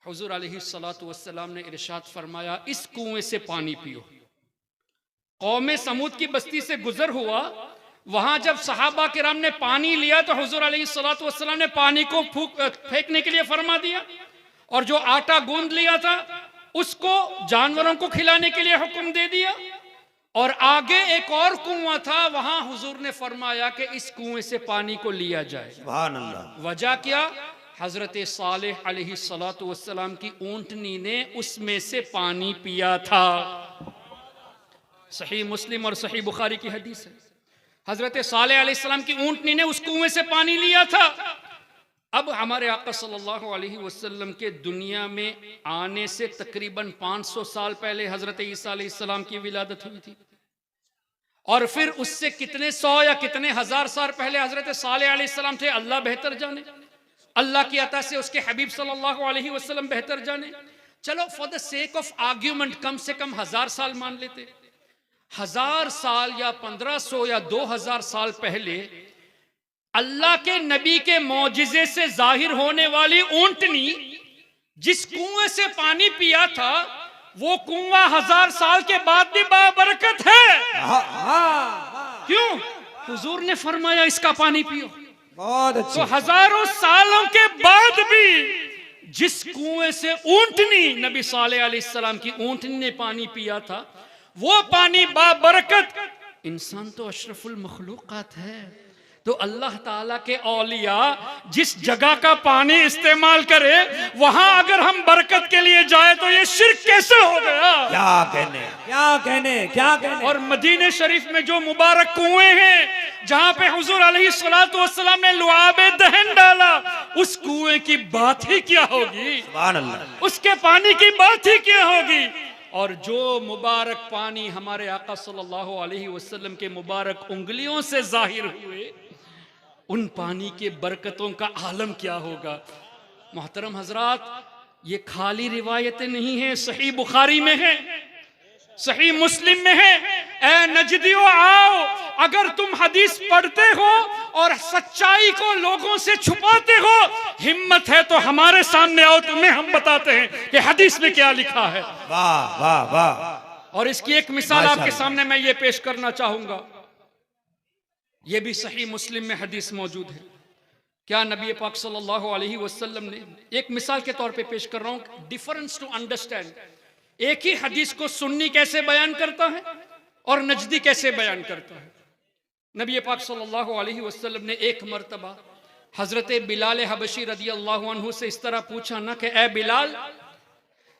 हुजूर अलैहिस्सलातु वस्सलाम ने इरशाद फरमाया, इस कुएं से पानी पियो। कौमे समूद की बस्ती से गुजर हुआ, वहां जब सहाबा किराम ने पानी लिया तो हुजूर अलैहिस्सलातु वस्सलाम ने पानी को फेंकने के लिए फरमा दिया, और जो आटा गूंद लिया था उसको जानवरों को खिलाने के लिए हुक्म दे दिया। और आगे एक और कुआं था, वहां हुजूर ने फरमाया कि इस कुएं से पानी को लिया जाए। सुभान अल्लाह। वजह क्या? हजरत सालेह अलैहिस्सलातु वस्सलाम की ऊंटनी ने उसमें से पानी पिया था। सही मुस्लिम और सही बुखारी की हदीस है। हजरत सालेह अलैहिस्सलाम की ऊंटनी ने उस कुएं से पानी लिया था। अब हमारे आका सल्लल्लाहु अलैहि वसल्लम के दुनिया में आने से तकरीबन 500 साल पहले हजरत ईसा अलैहिस्सलाम की विलादत हुई थी, और फिर उससे कितने सौ या कितने हजार साल पहले हजरत सालेह अलैहिस्सलाम थे, अल्लाह बेहतर जाने। अल्लाह की अता से उसके हबीब सल्लल्लाहु अलैहि वसल्लम बेहतर जाने। चलो for the sake of argument कम से कम 1000 साल मान लेते। 1000 साल या 1500 या 2000 साल पहले अल्लाह के नबी के मौजिजे से जाहिर होने वाली ऊंटनी जिस कुएं से पानी पिया था, वो कुआं 1000 साल के बाद भी बाबरकत है। क्यों? हुजूर ने फरमाया इसका पानी पियो। बहुत तो अच्छे। हजारों सालों के बाद भी जिस कुएं से ऊंटनी नबी सालेह अलैहिस्सलाम की ऊंटनी ने पानी पिया था, वो पानी बाबरकत। इंसान तो अशरफुल मखलूकात है, तो अल्लाह ताला के औलिया जिस जगह का पानी इस्तेमाल करे वहां अगर हम बरकत के लिए जाए तो ये शिर्क कैसे हो गया? क्या कहने, क्या कहने, क्या कहने। और मदीने शरीफ में जो मुबारक कुएं हैं जहां पे हुजूर अलैहिस्सलातु वस्सलाम ने लुआबे दहन डाला, उस कुएं की बात ही क्या होगी, सुभान अल्लाह। उसके पानी की बात ही क्या होगी। और जो मुबारक पानी हमारे आका सल्लल्लाहु अलैहि वसल्लम के मुबारक उंगलियों से जाहिर हुए, उन पानी के बरकतों का आलम क्या होगा। मोहतरम हजरात, ये खाली रिवायतें नहीं हैं, सही बुखारी में है, सही मुस्लिम में है। ए नजदियो आओ, अगर तुम हदीस पढ़ते हो और सच्चाई को लोगों से छुपाते हो, हिम्मत है तो हमारे सामने आओ, तुम्हें हम बताते हैं कि हदीस में क्या लिखा है। वाह वाह वाह। और इसकी एक मिसाल आपके सामने मैं ये पेश करना चाहूंगा, ये भी सही मुस्लिम में हदीस मौजूद है। क्या नबी पाक सल्लल्लाहु अलैहि वसल्लम ने, एक मिसाल के तौर पे पेश कर रहा हूं, डिफरेंस टू अंडरस्टैंड। एक ही हदीस को सुन्नी कैसे बयान करता है और नजदी कैसे बयान करता है। नबी पाक सल्लल्लाहु अलैहि वसल्लम ने एक मर्तबा हजरत बिलाल हबशी रदी अल्लाह अन्हु से इस तरह पूछा ना कि ए बिलाल,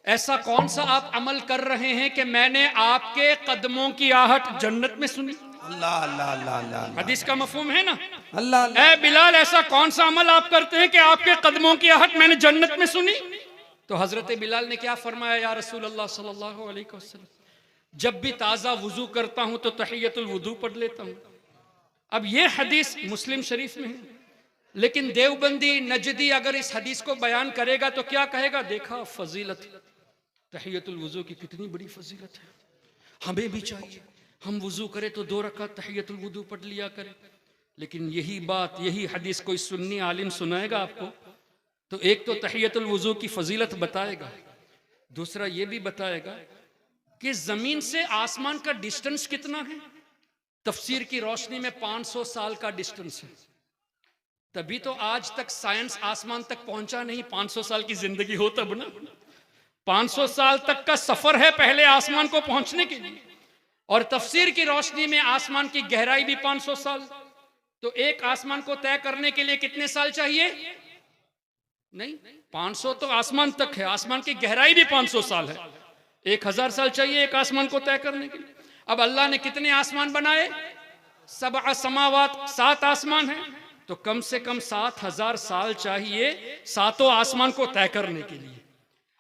ऐसा कौन सा आप अमल कर रहे हैं कि मैंने आपके कदमों की आहट जन्नत में सुनी। अल्लाह अल्लाह अल्लाह अल्लाह। हदीस का मफहूम है ना। अल्लाह अल्लाह। ए बिलाल, ऐसा कौन सा अमल आप करते हैं कि आपके कदमों की आहट मैंने जन्नत में सुनी। तो हजरत बिलाल ने क्या फरमाया, या रसूल अल्लाह सल्लल्लाहु अलैहि वसल्लम, जब भी ताज़ा वुजू करता हूं तो तहियतुल वुजू पढ़ लेता हूं। अब ये हदीस मुस्लिम शरीफ में है, लेकिन देवबंदी नजदी अगर इस हदीस को बयान करेगा तो क्या कहेगा, देखा फजीलत तहियतुल वुजू की कितनी बड़ी फजीलत है, हमें भी चाहिए हम वुजू करें तो 2 रकात तहियतुल वुजू पढ़ लिया करें। लेकिन यही बात, यही हदीस कोई सुन्नी आलिम सुनाएगा आपको तो एक तो तहियतुल वुजू की फजीलत बताएगा, दूसरा ये भी बताएगा कि जमीन से आसमान का डिस्टेंस कितना है। तफसीर की रोशनी में 500 साल का डिस्टेंस है, तभी तो आज तक साइंस आसमान तक पहुंचा नहीं। 500 साल की जिंदगी हो तब ना। 500 साल तक का सफर है पहले आसमान को पहुंचने के लिए, और तफसीर की रोशनी में आसमान की गहराई भी 500 साल। तो एक आसमान को तय करने के लिए कितने साल चाहिए? नहीं, 500 तो आसमान तक है, आसमान की गहराई भी 500 साल है। 1000 साल चाहिए एक आसमान को तय करने के लिए। अब अल्लाह ने कितने आसमान बनाए? 7 समावात, 7 आसमान है, तो कम से कम 7000 साल चाहिए 7 आसमान को तय करने के लिए।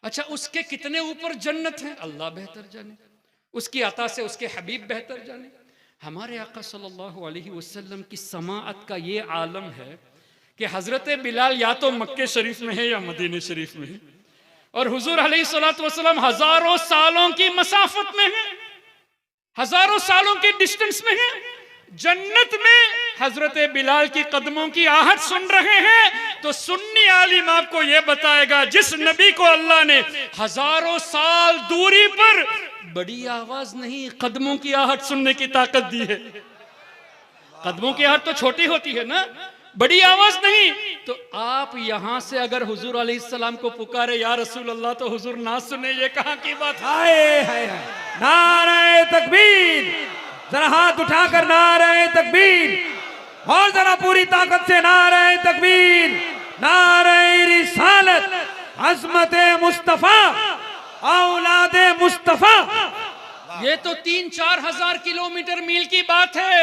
अच्छा, उसके कितने ऊपर जन्नत है अल्लाह बेहतर जाने, उसकी अता से उसके हबीब बेहतर जाने। हमारे आका सल्लल्लाहु अलैहि वसल्लम की समाअत का ये आलम है कि हजरत बिलाल या तो मक्के शरीफ में है या मदीने शरीफ में है, और हुजूर अलैहिस्सलातु वस्सलाम हजारों सालों की मसाफत में है, हजारों सालों के डिस्टेंस में है। जन्नत में हजरत बिलाल की कदमों की आहट सुन रहे हैं, तो सुन्नी आलिम आपको यह बताएगा जिस नबी को अल्लाह ने हजारों साल दूरी पर बड़ी आवाज नहीं, कदमों की आहट सुनने की ताकत दी है। कदमों की आहट तो छोटी होती है ना, बड़ी आवाज नहीं। तो आप यहां से अगर हुजूर अलैहिस्सलाम को पुकारे या रसूल अल्लाह, तो हुजूर ना सुने, ये कहां की बात है? हाय हाय हाय। नारे तकबीर, जरा हाथ उठाकर नारे तकबीर, और जरा पूरी ताकत से नारे तकबीर, नारे रिसालत, अज़मत मुस्तफा, औलादे मुस्तफा। ये तो 3-4 हजार किलोमीटर मील की बात है,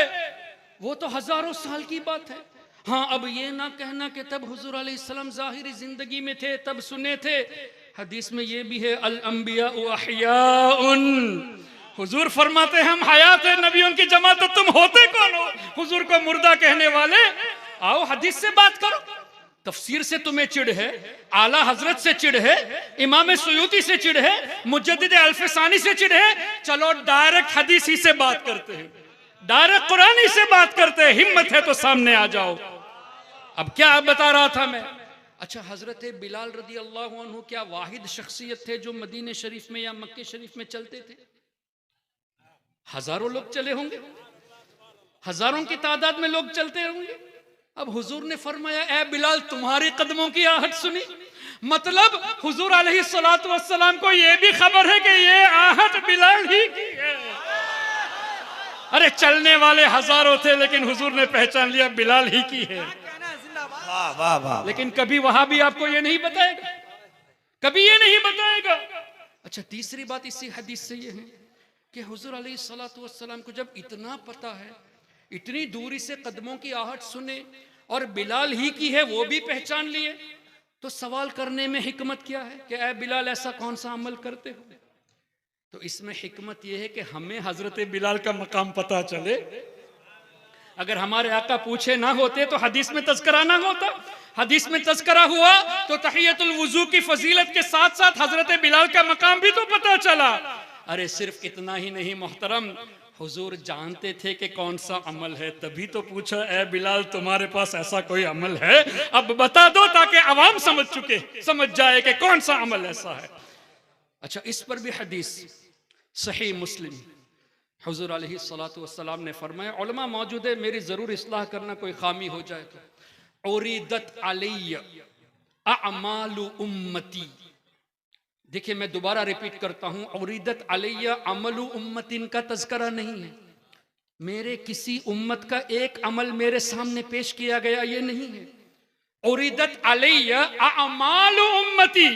वो तो हजारों साल की बात है। हाँ, अब ये ना कहना कि तब हुजूर अलैहिस्सलाम जाहिरी जिंदगी में थे तब सुने थे। हदीस में ये भी है, अल अंबिया अहयाउन, हुजूर फरमाते हैं हम हयात है, नबियों की जमा, तो तुम होते कौन हो हुजूर को मुर्दा कहने वाले? आओ हदीस से बात करो। तफसीर से तुम्हें चिढ़ है, आला हजरत से चिढ़ है, इमाम सुयूती से चिढ़ है, मुजद्दिद अल्फसानी से चिढ़ है, चलो डायरेक्ट हदीस ही से बात करते हैं, डायरेक्ट कुरान ही से बात करते हैं, हिम्मत है तो सामने आ जाओ। अब क्या बता रहा था मैं? अच्छा, हजरत बिलाल रदी अल्लाह अन्हु क्या वाहिद शख्सियत थे जो मदीने शरीफ में या मक्के शरीफ में चलते थे? हजारों लोग चले होंगे, हजारों की तादाद में लोग चलते होंगे। अब हुजूर ने फरमाया, ए बिलाल तुम्हारे कदमों की आहट सुनी, मतलब हुजूर अलैहिस्सलातु वस्सलाम को यह भी खबर है कि ये आहट बिलाल ही की है। अरे चलने वाले हजारों थे लेकिन हुजूर ने पहचान लिया बिलाल ही की है। वाह वाह वाह। लेकिन कभी वहां भी आपको ये नहीं बताएगा, कभी ये नहीं बताएगा। अच्छा, तीसरी बात इसी हदीस से ये है कि हुजूर अलैहिस्सलातु वस्सलाम को जब इतना पता है, इतनी दूरी से कदमों की आहट सुने और बिलाल ही की है वो भी पहचान लिए, तो सवाल करने में हिकमत क्या है कि ए बिलाल ऐसा कौन सा अमल करते हो? तो इसमें हिकमत यह है कि हमें हजरत बिलाल का मकाम पता चले। अगर हमारे आका पूछे ना होते तो हदीस में तज़किरा ना होता, हदीस में तज़किरा हुआ तो तहियतुल वुज़ू की फजीलत के साथ साथ हजरत बिलाल का मकाम भी तो पता चला। अरे सिर्फ इतना ही नहीं मोहतरम, हुजूर जानते थे कि कौन सा अमल है, तभी तो पूछा, ए बिलाल तुम्हारे पास ऐसा कोई अमल है, अब बता दो ताकि अवाम समझ जाए कि कौन सा अमल ऐसा है। अच्छा, इस पर भी हदीस सही मुस्लिम, हुजूर अलैहिस्सलातु वस्सलाम ने फरमाया, उलमा मौजूद है, मेरी जरूर इस्लाह करना कोई खामी हो जाए तो, उरीदत अलैया अमालु उम्मती। देखिए मैं दोबारा रिपीट करता हूं, उरीदत अलैया अमलु उम्मतिन का तज़किरा नहीं है, मेरे किसी उम्मत का एक अमल मेरे सामने पेश किया गया ये नहीं है। उरीदत अलैया अमालु उम्मती,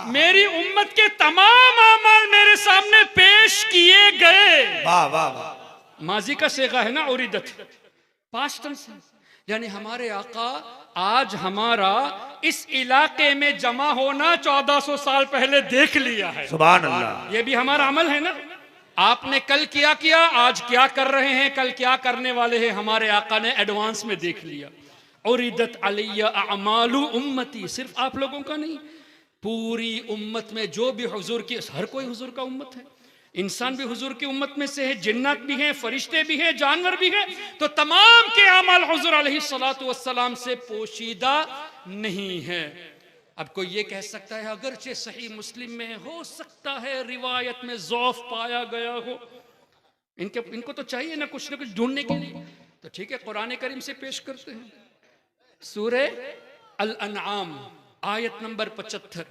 मेरी उम्मत के तमाम अमाल मेरे सामने पेश किए गए। वाह वाह वाह। माजी का सेगा है ना उरीदत, पास्ट टेंस, यानी हमारे आका आज हमारा इस इलाके में जमा होना 1400 साल पहले देख लिया है। सुभान अल्लाह। ये भी हमारा अमल है ना। आपने कल किया, आज क्या कर रहे हैं, कल क्या करने वाले हैं, हमारे आका ने एडवांस में देख लिया। उरीदत अलैया अमालु उम्मती, सिर्फ आप लोगों का नहीं, पूरी उम्मत में जो भी हुजूर की, हर कोई हुजूर का उम्मत है, इंसान भी हुजूर की उम्मत में से है, जिन्नात भी हैं, फरिश्ते भी हैं, जानवर भी हैं, तो तमाम के अमाल हुजूर अलैहिस्सलातु वस्सलाम से पोशीदा नहीं है। अब कोई ये कह सकता है अगरचे सही मुस्लिम में हो सकता है रिवायत में ज़ौफ पाया गया हो, इनको तो चाहिए ना कुछ ढूंढने के लिए, तो ठीक है कुरान करीम से पेश करते हैं। सूरे अल-अनआम आयत नंबर 75,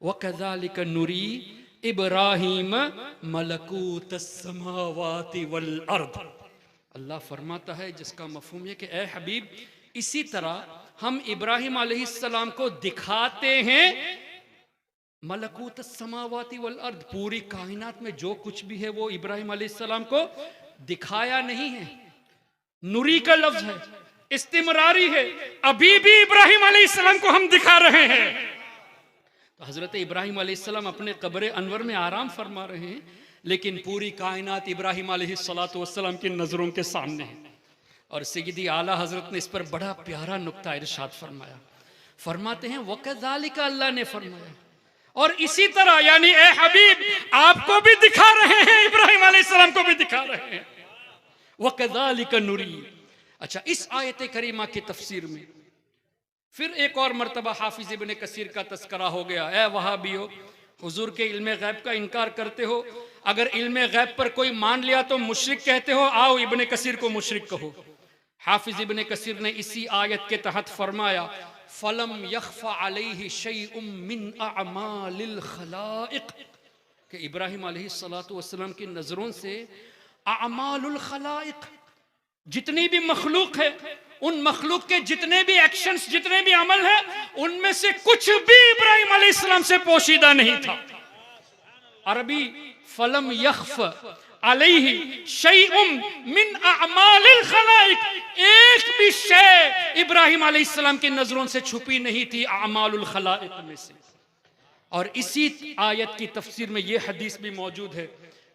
वकज़ालिक नुरी इब्राहिम मलकूतस समावाति वल अर्द। अल्लाह फरमाता है जिसका मफहूम है कि ए हबीब, इसी तरह हम इब्राहिम अलैहिस्सलाम को दिखाते हैं मलकूतस समावाति वल अर्द, पूरी कायनात में जो कुछ भी है वो इब्राहिम अलैहिस्सलाम को दिखाया नहीं है। नुरी का लफ्ज है, इस्तिमरारी है, अभी भी इब्राहिम अलैहिस्सलाम को हम दिखा रहे हैं। तो हजरत इब्राहिम अलैहिस्सलाम अपने कब्र अनवर में आराम फरमा रहे हैं, लेकिन पूरी कायनात इब्राहिम अलैहिस्सलातु वस्सलाम की नजरों के सामने है। और सैयदी आला हजरत ने इस पर बड़ा प्यारा नुक्ता इरशाद फरमाया, फरमाते हैं वकज़ालिका, अल्लाह ने फरमाया और इसी तरह, यानी ए हबीब आपको भी दिखा रहे हैं, इब्राहिम अलैहिस्सलाम को भी दिखा रहे हैं, वकज़ालिका नुरी। अच्छा, इस आयत करीमा की तफसीर में फिर एक और मर्तबा हाफिज इब्ने कसीर का तस्करा हो गया। ए वहाबियो, हुजूर के इल्मे गैब का इनकार करते हो, अगर इल्मे गैब पर कोई मान लिया तो मुशरिक कहते हो, आओ इब्ने कसीर को मुशरिक कहो। हाफिज इब्ने कसीर ने इसी आयत के तहत फरमाया, फलम यख्फा अलैहि शैउम मिन अअमालिल खलाइक, कि इब्राहिम अलैहिस्सलातु वस्सलाम की नजरों से अअमालुल खलाइक, जितनी भी मखलूक है, उन मखलूक के जितने भी एक्शंस, जितने भी अमल है, उनमें से कुछ भी इब्राहिम अलैहिस्सलाम से पोशीदा नहीं था। अरबी फलम यख्फ अलैहि शैउम मिन अअमालिल खलाइक, एक भी शय इब्राहिम अलैहिस्सलाम की नजरों से छुपी नहीं थी अअमालुल खलाइक में से। और इसी आयत की तफसीर में यह हदीस भी मौजूद है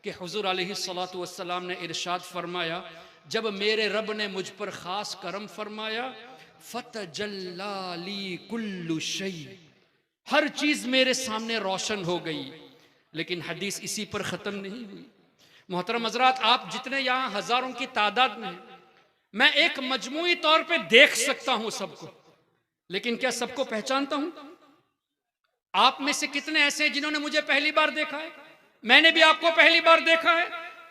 कि हुजूर अलैहिस्सलातु वस्सलाम ने इरशाद फरमाया, जब मेरे रब ने मुझ पर खास करम फरमाया फतजल्ला ली कुल्लु शै, हर चीज मेरे सामने रोशन हो गई। लेकिन हदीस इसी पर खत्म नहीं हुई। मोहतरम हजरात, आप जितने यहाँ हजारों की तादाद में हैं, मैं एक मजमूई तौर पे देख सकता हूं सबको, लेकिन क्या सबको पहचानता हूं? आप में से कितने ऐसे हैं जिन्होंने मुझे पहली बार देखा है? मैंने भी आपको पहली बार देखा है।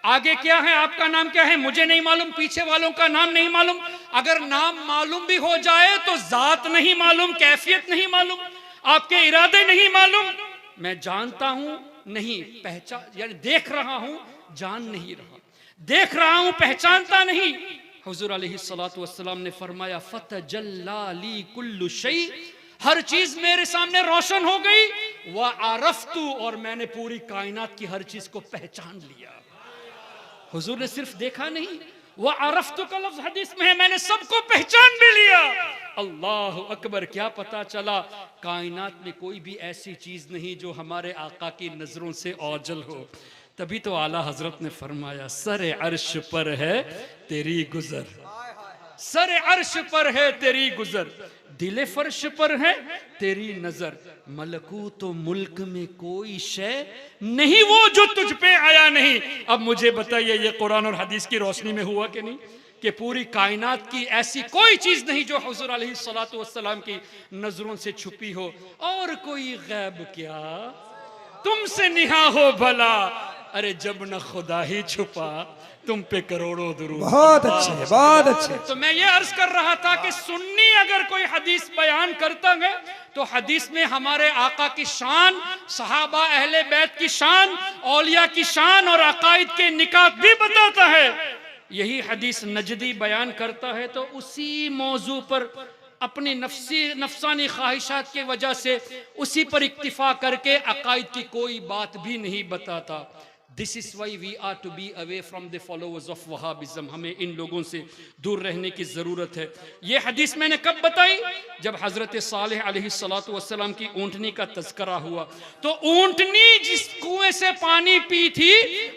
आगे क्या है, आपका नाम क्या है, मुझे नहीं मालूम, पीछे वालों का नाम नहीं मालूम। अगर नाम मालूम भी हो जाए तो जात नहीं मालूम, कैफियत नहीं मालूम, आपके इरादे नहीं मालूम। मैं जानता हूं नहीं, पहचान, यानी देख रहा हूं, जान नहीं रहा, देख रहा हूं, पहचानता नहीं। हुजूर अलैहिस्सलातु वस्सलाम ने फरमाया फतजल्ला ली कुल्लु शै, हर चीज मेरे सामने रोशन हो गई। व आरफ्तु, और मैंने पूरी कायनात की हर चीज को पहचान लिया। हुजूर ने सिर्फ देखा नहीं, वह आरफ्तु का लफ्ज हदीस में है, मैंने सबको पहचान भी लिया। अल्लाह अकबर, क्या पता चला कायनात में कोई भी ऐसी चीज नहीं जो हमारे आका की नजरों से ओझल हो। तभी तो आला हजरत ने फरमाया सर अर्श पर है तेरी गुजर, सर अर्श पर है तेरी गुजर, दिले फर्श पर है तेरी नजर, मलकूत तो मुल्क में कोई शय नहीं वो जो तुझ पे आया नहीं। अब मुझे बताइए, ये कुरान और हदीस की रोशनी में हुआ कि नहीं, कि पूरी कायनात की ऐसी कोई चीज नहीं जो हुजूर अलैहिस्सलातु वस्सलाम की नजरों से छुपी हो। और कोई गैब क्या तुमसे निहा हो भला, अरे जब न खुदा ही छुपा तुम पे करोड़ों दुरूद। बहुत अच्छे, बहुत अच्छे। तो मैं ये अर्ज कर रहा था कि सुन्नी अगर कोई हदीस बयान करता है तो हदीस में हमारे आका की शान, सहाबा अहले बैत की शान, औलिया की शान और अकायद के निकात भी बताता है। यही हदीस नजदी बयान करता है तो उसी मौजू पर अपनी नफसानी ख्वाहिशात की वजह से उसी पर इक्तिफा करके अकायद की कोई बात भी नहीं बताता। This is why we are to be away from the followers of Wahhabism. हमें इन लोगों से दूर रहने की जरूरत है। ये हदीस मैंने कब बताई? जब हजरत सालेह अलैहिस्सलातु वस्सलाम की ऊंटनी का तज़किरा हुआ। तो ऊंटनी जिस कुएं से पानी पी थी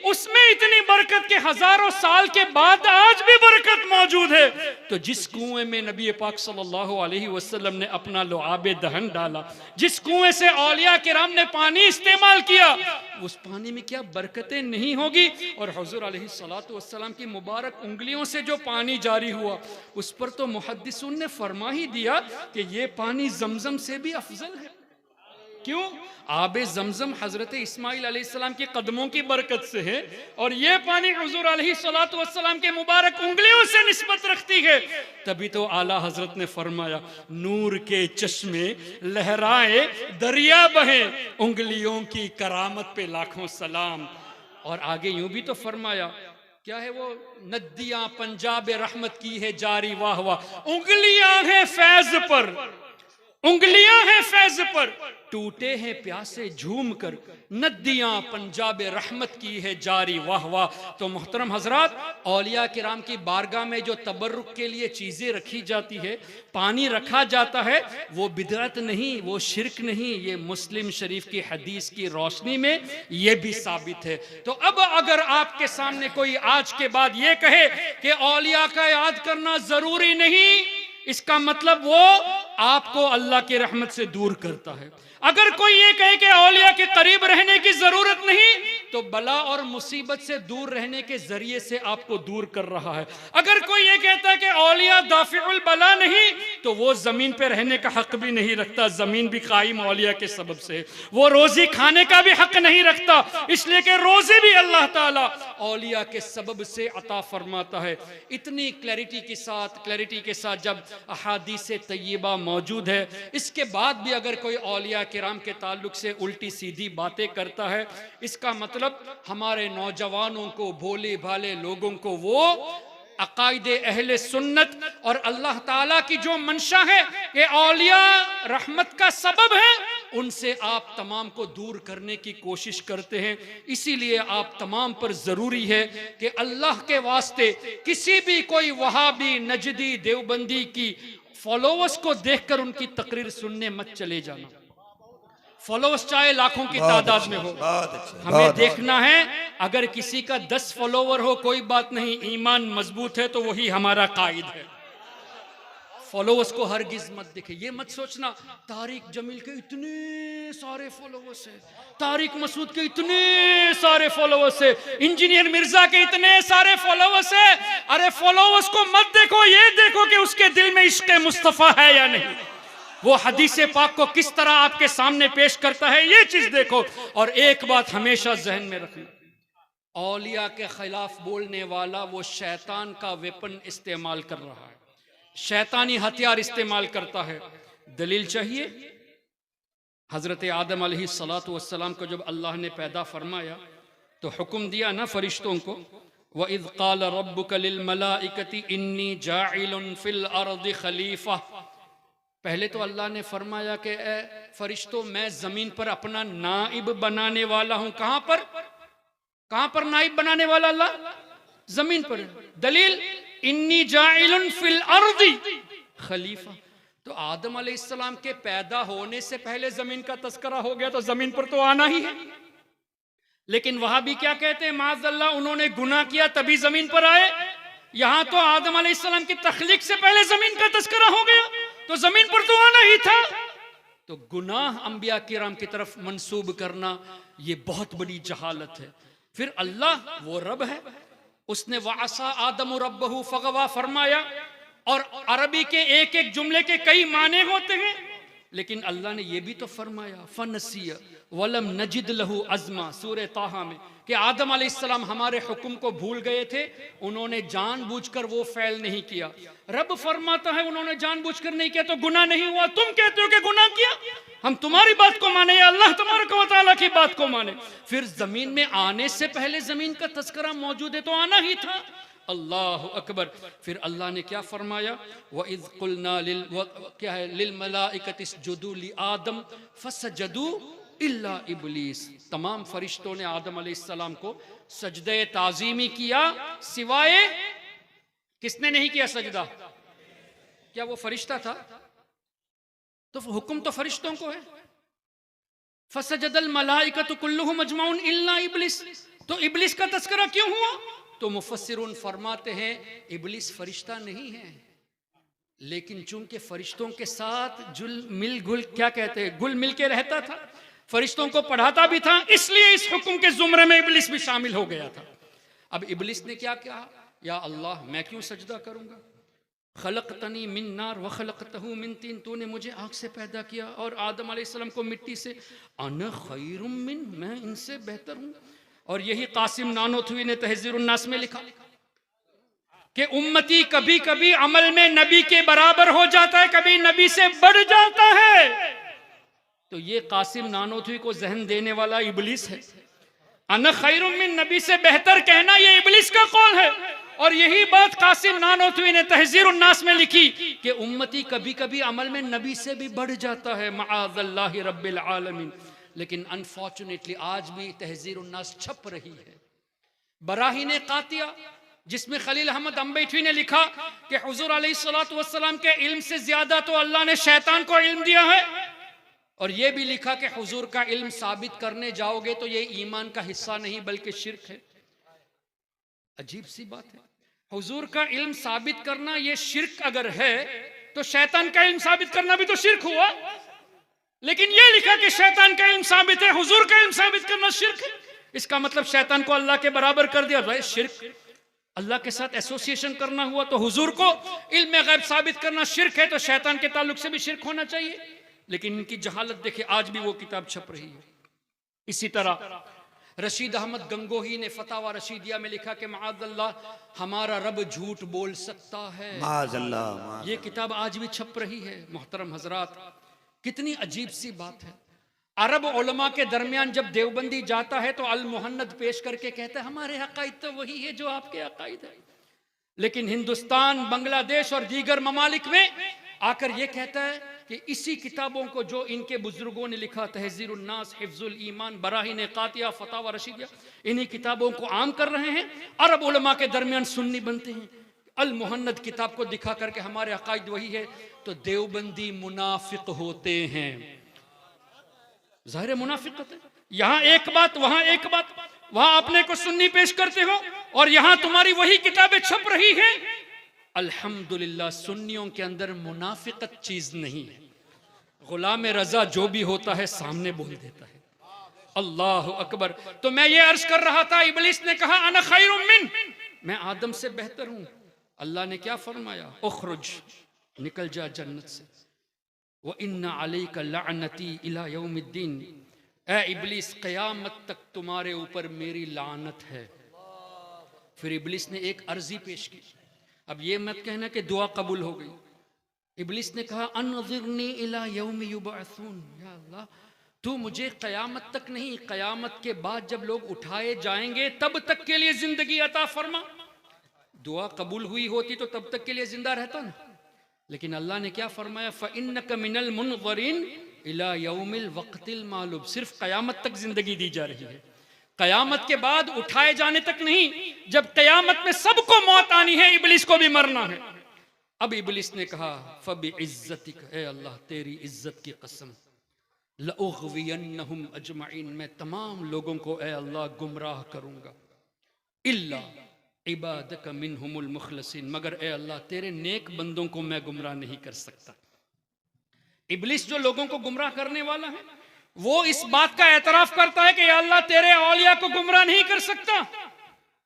उसमें इतनी बरकत के हजारों साल के बाद आज भी बरकत मौजूद है। तो जिस कुएं में नबी पाक सल्लल्लाहु अलैहि वसल्लम ने अपना लुआबे दहन डाला, जिस कुएं से औलिया किराम ने पानी इस्तेमाल किया, उस पानी में क्या बरकतें नहीं होगी? और हुजूर अलैहिस्सलातु वस्सलाम की मुबारक उंगलियों से जो पानी जारी हुआ उस पर तो मुहद्दिसून ने फरमा ही दिया कि ये पानी जमजम से भी अफजल है। क्यों? आबे जमजम हजरत इस्माइल अलैहिस्सलाम के कदमों की बरकत से है और ये पानी हुजूर अलैहिस्सलातु वस्सलाम के मुबारक उंगलियों से निस्बत रखती है। तभी तो आला हजरत ने फरमाया नूर के चश्मे लहराए दरिया बहे, उंगलियों की करामत पे लाखों सलाम। और आगे यूं भी तो फरमाया, क्या है वो, नदियां पंजाब रहमत की है जारी, वाह वाह, उंगलियां हैं फैज पर, उंगलियां हैं फैज पर, टूटे हैं प्यासे झूम कर, नदियां पंजाब रहमत की है जारी, वाह वाह। तो मोहतरम हजरात, औलिया किराम की बारगाह में जो तबर्रुक के लिए चीजें रखी जाती है, पानी रखा जाता है, वो बिदअत नहीं, वो शिरक नहीं, ये मुस्लिम शरीफ की हदीस की रोशनी में ये भी साबित है। तो अब अगर आपके सामने कोई आज के बाद ये कहे कि औलिया का याद करना जरूरी नहीं, इसका मतलब वो आपको अल्लाह की रहमत से दूर करता है। अगर कोई ये कहे कि औलिया के करीब रहने की जरूरत नहीं, तो बला और मुसीबत से दूर रहने के जरिए से आपको दूर कर रहा है। अगर कोई ये कहता है कि औलिया दाफिउल बला नहीं, तो वो जमीन पे रहने का हक भी नहीं रखता, जमीन भी कायम औलिया के सबब से। वो रोजी खाने का भी हक नहीं रखता, इसलिए कि रोजी भी अल्लाह ताला औलिया के सबब से अता फरमाता है। इतनी क्लैरिटी के साथ जब अहादीस तय्यबा मौजूद है, इसके बाद भी अगर कोई औलिया किराम के ताल्लुक से उल्टी सीधी बातें करता है, इसका मतलब हमारे नौजवानों को, भोले भाले लोगों को वो अकायदे अहले सुन्नत और अल्लाह ताला की जो मंशा है कि औलिया रहमत का सबब है, उनसे आप तमाम को दूर करने की कोशिश करते हैं। इसीलिए आप तमाम पर जरूरी है कि अल्लाह के वास्ते किसी भी कोई वहाबी, नजदी, देवबंदी की फॉलोअर्स को देखकर उनकी तकरीर सुनने मत चले जाना। फॉलोअर्स चाहे लाखों की तादाद में हो, हमें देखना है अगर किसी का 10 फॉलोवर हो कोई बात नहीं, ईमान मजबूत है तो वही हमारा कायद है। फॉलोवर्स को हरगिज मत देखे। ये मत सोचना तारिक जमील के इतने सारे फॉलोवर्स है, तारिक मसूद के इतने सारे फॉलोवर्स है, इंजीनियर मिर्जा के इतने सारे फॉलोवर्स है। अरे फॉलोवर्स को मत देखो, ये देखो कि उसके दिल में इश्क़ मुस्तफ़ा है या नहीं, वो हदीस पाक को किस तरह आपके सामने पेश करता है, ये चीज देखो। और एक बात हमेशा जहन में रखना, औलिया के खिलाफ बोलने वाला वो शैतान का वेपन इस्तेमाल कर रहा है, शैतानी हथियार इस्तेमाल करता है। दलील चाहिए? हजरत आदम अलैहिस्सलातु वस्सलाम को जब अल्लाह ने पैदा फरमाया तो हुक्म दिया ना फरिश्तों को, वइज़ क़ाल रब्बुका लिल मलाइकति इन्नी जाइलुन फिल अर्दि खलीफा। पहले तो अल्लाह ने फरमाया कि ए फरिश्तों, मैं जमीन पर अपना नाइब बनाने वाला हूं। कहां पर नाइब बनाने वाला अल्लाह? जमीन पर। दलील इन्नी जाइलुन फिल अर्दी खलीफा। तो आदम अलैहिस्सलाम के पैदा होने से पहले जमीन का तस्करा हो गया, तो जमीन पर तो आना ही है। लेकिन वहां भी क्या कहते हैं, माज़अल्लाह उन्होंने गुनाह किया तभी जमीन पर आए। यहां तो आदम अलैहिस्सलाम की तख्लीक से पहले जमीन का तस्करा हो गया, तो जमीन पर तो आना ही था। तो गुनाह अंबिया किराम की तरफ मंसूब करना ये बहुत बड़ी जहालत है। फिर अल्लाह वो रब है, उसने वासा आदम रब्बहु फगवा फरमाया। और अरबी के एक एक जुमले के कई माने होते हैं, लेकिन अल्लाह ने ये भी तो फरमाया फनसिया वलम नजिद लहू अज़मा, सूरह ताहा में, कि आदम अलैहिस्सलाम हमारे हुक्म को भूल गए थे, उन्होंने जानबूझकर वो फ़ैल नहीं किया। रब फरमाता है उन्होंने जानबूझकर नहीं किया तो गुनाह नहीं हुआ, तुम कहते हो कि गुनाह किया। हम तुम्हारी बात को माने या अल्लाह तबारक व तआला की बात को माने? फिर जमीन में आने से पहले जमीन का तस्करा मौजूद है, तो आना ही था। अल्लाह अकबर। फिर अल्लाह ने क्या फरमाया, वइज़ क़ुलना लिल मलाइकति इसजुदू लि आदम फसजदू इल्ला इब्लीस। तमाम फरिश्तों ने आदम अलैहिस्सलाम को सजदे ताज़ीमी किया, सिवाय किसने नहीं किया सजदा? क्या वो फरिश्ता था? तो हुक्म तो फरिश्तों को है। फसजदल मलाइकतु कुल्लुहुम अजमाउन इल्ला इब्लीस। तो इब्लीस का तस्करा क्यों हुआ? तो मुफस्सिरून फरमाते हैं इब्लीस फरिश्ता नहीं है, लेकिन चूंकि फरिश्तों के साथ क्या कहते हैं, गुल मिल के रहता था, फरिश्तों को पढ़ाता भी था, इसलिए इस हुक्म के जुमरे में इब्लीस भी शामिल हो गया था। अब इब्लीस ने क्या कहा, या अल्लाह मैं क्यों सजदा करूंगा, खलक़तनी मिन नार व खलक़तहू मिन तीन, तूने मुझे आग से पैदा किया और आदम अलैहिस्सलाम को मिट्टी से, अना खैरुम मिन, मैं इनसे बेहतर हूं। और यही कासिम नानोथवी ने तहज़ीरुन नास में लिखा कि उम्मती कभी कभी अमल में नबी के बराबर हो जाता है, कभी नबी से बढ़ जाता है। तो ये कासिम नानोथवी को जहन देने वाला इब्लीस है। अना खैरुम मिन, नबी से बेहतर कहना ये इब्लीस का कौल है। और यही बात कासिम नानोथवी ने तहज़ीरुन नास में लिखी कि उम्मती कभी कभी अमल में नबी से भी बढ़ जाता है, मआज़ल्लाहि रब्बिल आलमीन। लेकिन अनफॉर्चुनेटली आज भी तहज़ीरुन नास छप रही है। बराहीने कातिया, जिसमें खलील अहमद अम्बेठी ने लिखा कि हुजूर अलैहिस्सलातु वस्सलाम के इल्म से ज्यादा तो अल्लाह ने शैतान को इल्म दिया है। और यह भी लिखा कि हुजूर का इल्म साबित करने जाओगे तो ये ईमान का हिस्सा नहीं बल्कि शिर्क है। अजीब सी बात है, हुजूर का इल्म साबित करना ये शिर्क अगर है तो शैतान का इल्म साबित करना भी तो शिर्क हुआ। लेकिन ये लिखा कि शैतान का इल्म साबित है, हुजूर का इल्म साबित करना शिर्क है। इसका मतलब शैतान को अल्लाह के बराबर कर दिया। भाई शिर्क, अल्लाह के साथ एसोसिएशन करना हुआ, तो हुजूर को इल्म गैब साबित करना शिर्क है, तो शैतान के ताल्लुक से भी शिर्क होना चाहिए। लेकिन इनकी जहालत देखिए, आज भी वो किताब छप रही है। इसी तरह रशीद अहमद गंगोही ने फतावा रशीदिया में लिखा कि माअज़ल्लाह हमारा रब झूठ बोल सकता है, माअज़ल्लाह। ये किताब आज भी छप रही है। मोहतरम हजरात, कितनी अजीब सी बात है। अरब उलमा के दरमियान जब देवबंदी जाता है तो अल मुहन्नद पेश करके कहता है हमारे अकायद तो वही है जो आपके अकायद है। लेकिन हिंदुस्तान, बांग्लादेश और दीगर ममालिक में आकर ये कहता है कि इसी किताबों को जो इनके बुजुर्गों ने लिखा, तहज़ीरुन नास, हिफ्जुल ईमान, बराहीने कातिया, फतावा रशीदिया, इन्हीं किताबों को आम कर रहे हैं। अरब उलमा के दरमियान सुन्नी बनते हैं। अल मुहन्नद किताब को दिखा करके हमारे अकायद वही है, तो देवबंदी मुनाफिक होते हैं। ज़ाहिर मुनाफिकत है। यहाँ एक बात, वहां एक बात, वहां अपने को सुन्नी पेश करते हो और यहाँ तुम्हारी वही किताबें छप रही हैं। अल्हम्दुलिल्लाह सुन्नियों के अंदर मुनाफिकत चीज नहीं है। गुलाम रजा जो भी होता है सामने बोल देता है। अल्लाह अकबर। तो मैं ये अर्ज कर रहा था, इब्लिस ने कहा अना खैरुम मिन, मैं आदम से बेहतर हूं। अल्लाह ने क्या फरमाया, उखरुज, निकल जा जन्नत से, व इन्ना अलैका लअनती इला यौमिद्दीन, ए इब्लिस क़यामत तक तुम्हारे ऊपर मेरी लानत है। फिर इब्लिस ने एक अर्जी पेश की। अब ये मत कहना कि दुआ कबूल हो गई। इब्लिस ने कहा अनज़िरनी इला यौमि युबअसून, या अल्लाह तू मुझे क़यामत तक नहीं, क़यामत के बाद जब लोग उठाए जाएंगे तब तक के लिए जिंदगी अता फरमा। दुआ कबूल हुई होती तो तब तक के लिए जिंदा रहता ना, लेकिन अल्लाह ने क्या फरमाया, फ़इन्नका मिनल मुनज़रिन इला यौमिल वक़्तिल मालूम, सिर्फ क़यामत तक जिंदगी दी जा रही है, क़यामत के बाद उठाए जाने तक नहीं। जब क़यामत में सबको मौत आनी है, इब्लिस को भी मरना है। अब इब्लिस ने कहा फ़बिइज़्ज़तिक, ए अल्लाह तेरी इज्जत की कसम, लउग़वियन्नहुम अजमईन, मैं तमाम लोगों को ए अल्लाह गुमराह करूंगा, इल्ला इबादक मिनहुमुल मुखलसीन, मगर ए अल्लाह तेरे नेक बंदों को मैं गुमराह नहीं कर सकता। इब्लिस जो लोगों को गुमराह करने वाला है, वो इस बात का एतराफ करता है कि या अल्लाह तेरे औलिया को गुमराह नहीं कर सकता।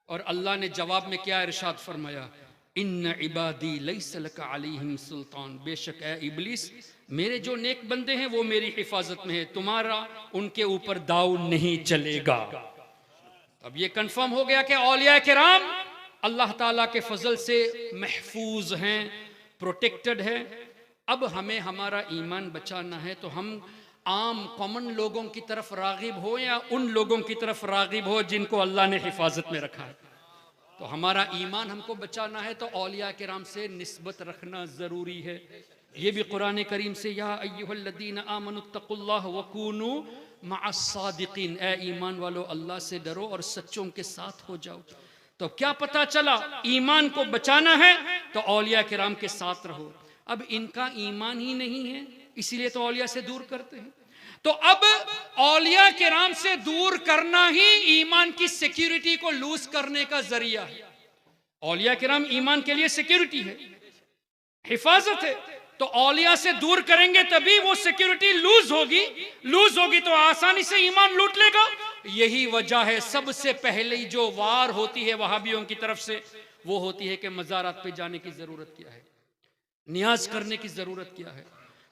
और अल्लाह ने जवाब में क्या इरशाद फरमाया, इन्न इबादी लैसा लका अलैहिम सुल्तान, बेशक ए इब्लिस मेरे जो नेक बंदे हैं वो मेरी हिफाजत में है, तुम्हारा उनके ऊपर दाव नहीं चलेगा। अब ये कंफर्म हो गया कि औलिया किराम अल्लाह ताला के फजल से महफूज हैं, प्रोटेक्टेड है। अब हमें हमारा ईमान बचाना है तो हम आम कॉमन लोगों की तरफ रागिब हो या उन लोगों की तरफ रागिब हो जिनको अल्लाह ने हिफाजत में रखा है। तो हमारा ईमान हमको बचाना है तो औलिया किराम से निस्बत रखना ज़रूरी है। ये भी कुरान करीम से, या अय्युहल्लज़ीना आमनुत्तकुल्लाह वकूनू मअस्सादिकीन, ए ईमान वालो अल्लाह से डरो और सच्चों के साथ हो जाओ। तो क्या पता चला, ईमान को बचाना है तो औलिया किराम के साथ रहो। अब इनका ईमान ही नहीं है, इसीलिए तो औलिया से दूर करते हैं। तो अब औलिया किराम से दूर करना ही ईमान की सिक्योरिटी को लूज करने का जरिया है। औलिया किराम ईमान के लिए सिक्योरिटी है, हिफाजत है। तो औलिया से दूर करेंगे तभी वो सिक्योरिटी लूज होगी तो आसानी से ईमान लूट लेगा। यही वजह है सबसे पहले जो वार होती है वहाबियों की तरफ से, वो होती है कि मज़ारात पे जाने की जरूरत क्या है, नियाज करने की जरूरत क्या है,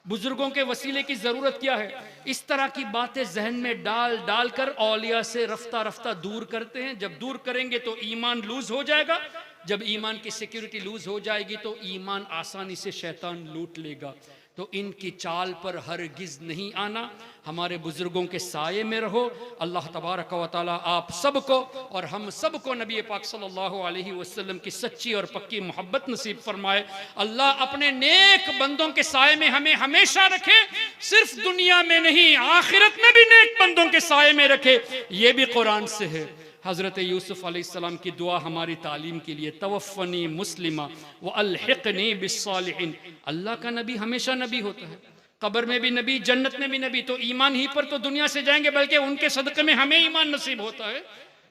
बुजुर्गों के वसीले की जरूरत क्या है। इस तरह की बातें जहन में डाल कर औलिया से रफ्ता रफ्ता दूर करते हैं। जब दूर करेंगे तो ईमान लूज हो जाएगा, जब ईमान की सिक्योरिटी लूज हो जाएगी तो ईमान आसानी से शैतान लूट लेगा। तो इनकी चाल पर हरगिज नहीं आना, हमारे बुजुर्गों के साये में रहो। अल्लाह तबारक व तआला आप सबको और हम सबको नबी पाक सल्लल्लाहु अलैहि वसल्लम की सच्ची और पक्की मोहब्बत नसीब फरमाए। अल्लाह अपने नेक बंदों के साये में हमें हमेशा रखे, सिर्फ दुनिया में नहीं आखिरत में भी नेक बंदों के साये में रखे। ये भी कुरान से है। हज़रत यूसुफ अलैहिस्सलाम की दुआ हमारी तालीम के लिए, तवफ़्फ़नी मुस्लिमा व अलहिक़नी बिस्सालिहीन। अल्लाह का नबी हमेशा नबी होता है, कब्र में भी नबी, जन्नत में भी नबी। तो ईमान ही पर तो दुनिया से जाएंगे, बल्कि उनके सदक़े में हमें ईमान नसीब होता है।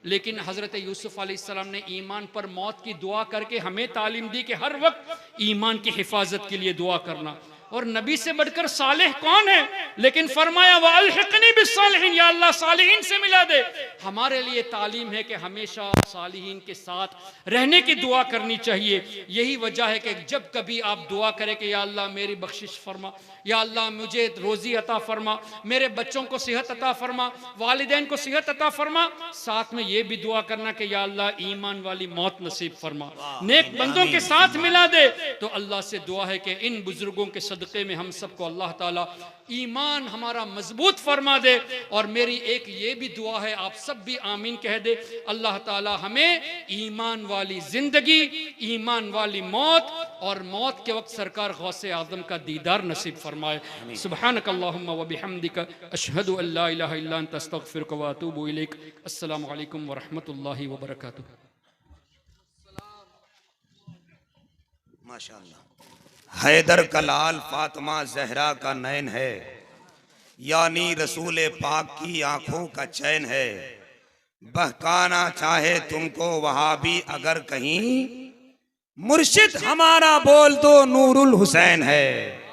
लेकिन हज़रत यूसुफ अलैहिस्सलाम ने ईमान पर मौत की दुआ करके हमें तालीम दी कि हर वक्त ईमान की हिफाजत के लिए दुआ करना। और नबी से बढ़कर सालेह कौन है? लेकिन फरमाया व अलहिक़नी बिस्सालिहीन, या अल्लाह सालिहीन से मिला दे। हमारे लिए तालीम है कि हमेशा सालिहीन के साथ रहने की दुआ करनी चाहिए। यही वजह है कि जब कभी आप दुआ करें कि या अल्लाह मेरी बख्शिश फरमा, या अल्लाह मुझे रोज़ी अता फरमा, मेरे बच्चों को सेहत अता फरमा, वालिदैन को सेहत अता फरमा, साथ में ये भी दुआ करना कि या अल्लाह ईमान वाली मौत नसीब फरमा, नेक बंदों के साथ मिला दे। तो अल्लाह से दुआ है कि इन बुजुर्गों के सदक़े में हम सबको अल्लाह ताला ईमान हमारा मजबूत फरमा दे। और मेरी एक ये भी दुआ है, आप सब भी आमीन कह दे, अल्लाह ताला हमें ईमान वाली जिंदगी, ईमान वाली मौत और मौत के वक्त सरकार गौसे आज़म का दीदार नसीब फरमाए। सुब्हानक अल्लाहुम्मा व बिहम्दिका अशहदु अल्ला इलाहा इल्ला अंता अस्तगफिरुका व अतूबु इलैक। अस्सलामु अलैकुम व रहमतुल्लाहि व बरकातुहू। माशाअल्लाह। हैदर का लाल फातिमा जहरा का नैन है, यानी रसूल पाक की आंखों का चैन है। बहकाना चाहे तुमको वहाबी अगर कहीं, मुर्शिद हमारा बोल तो नूरुल हुसैन है।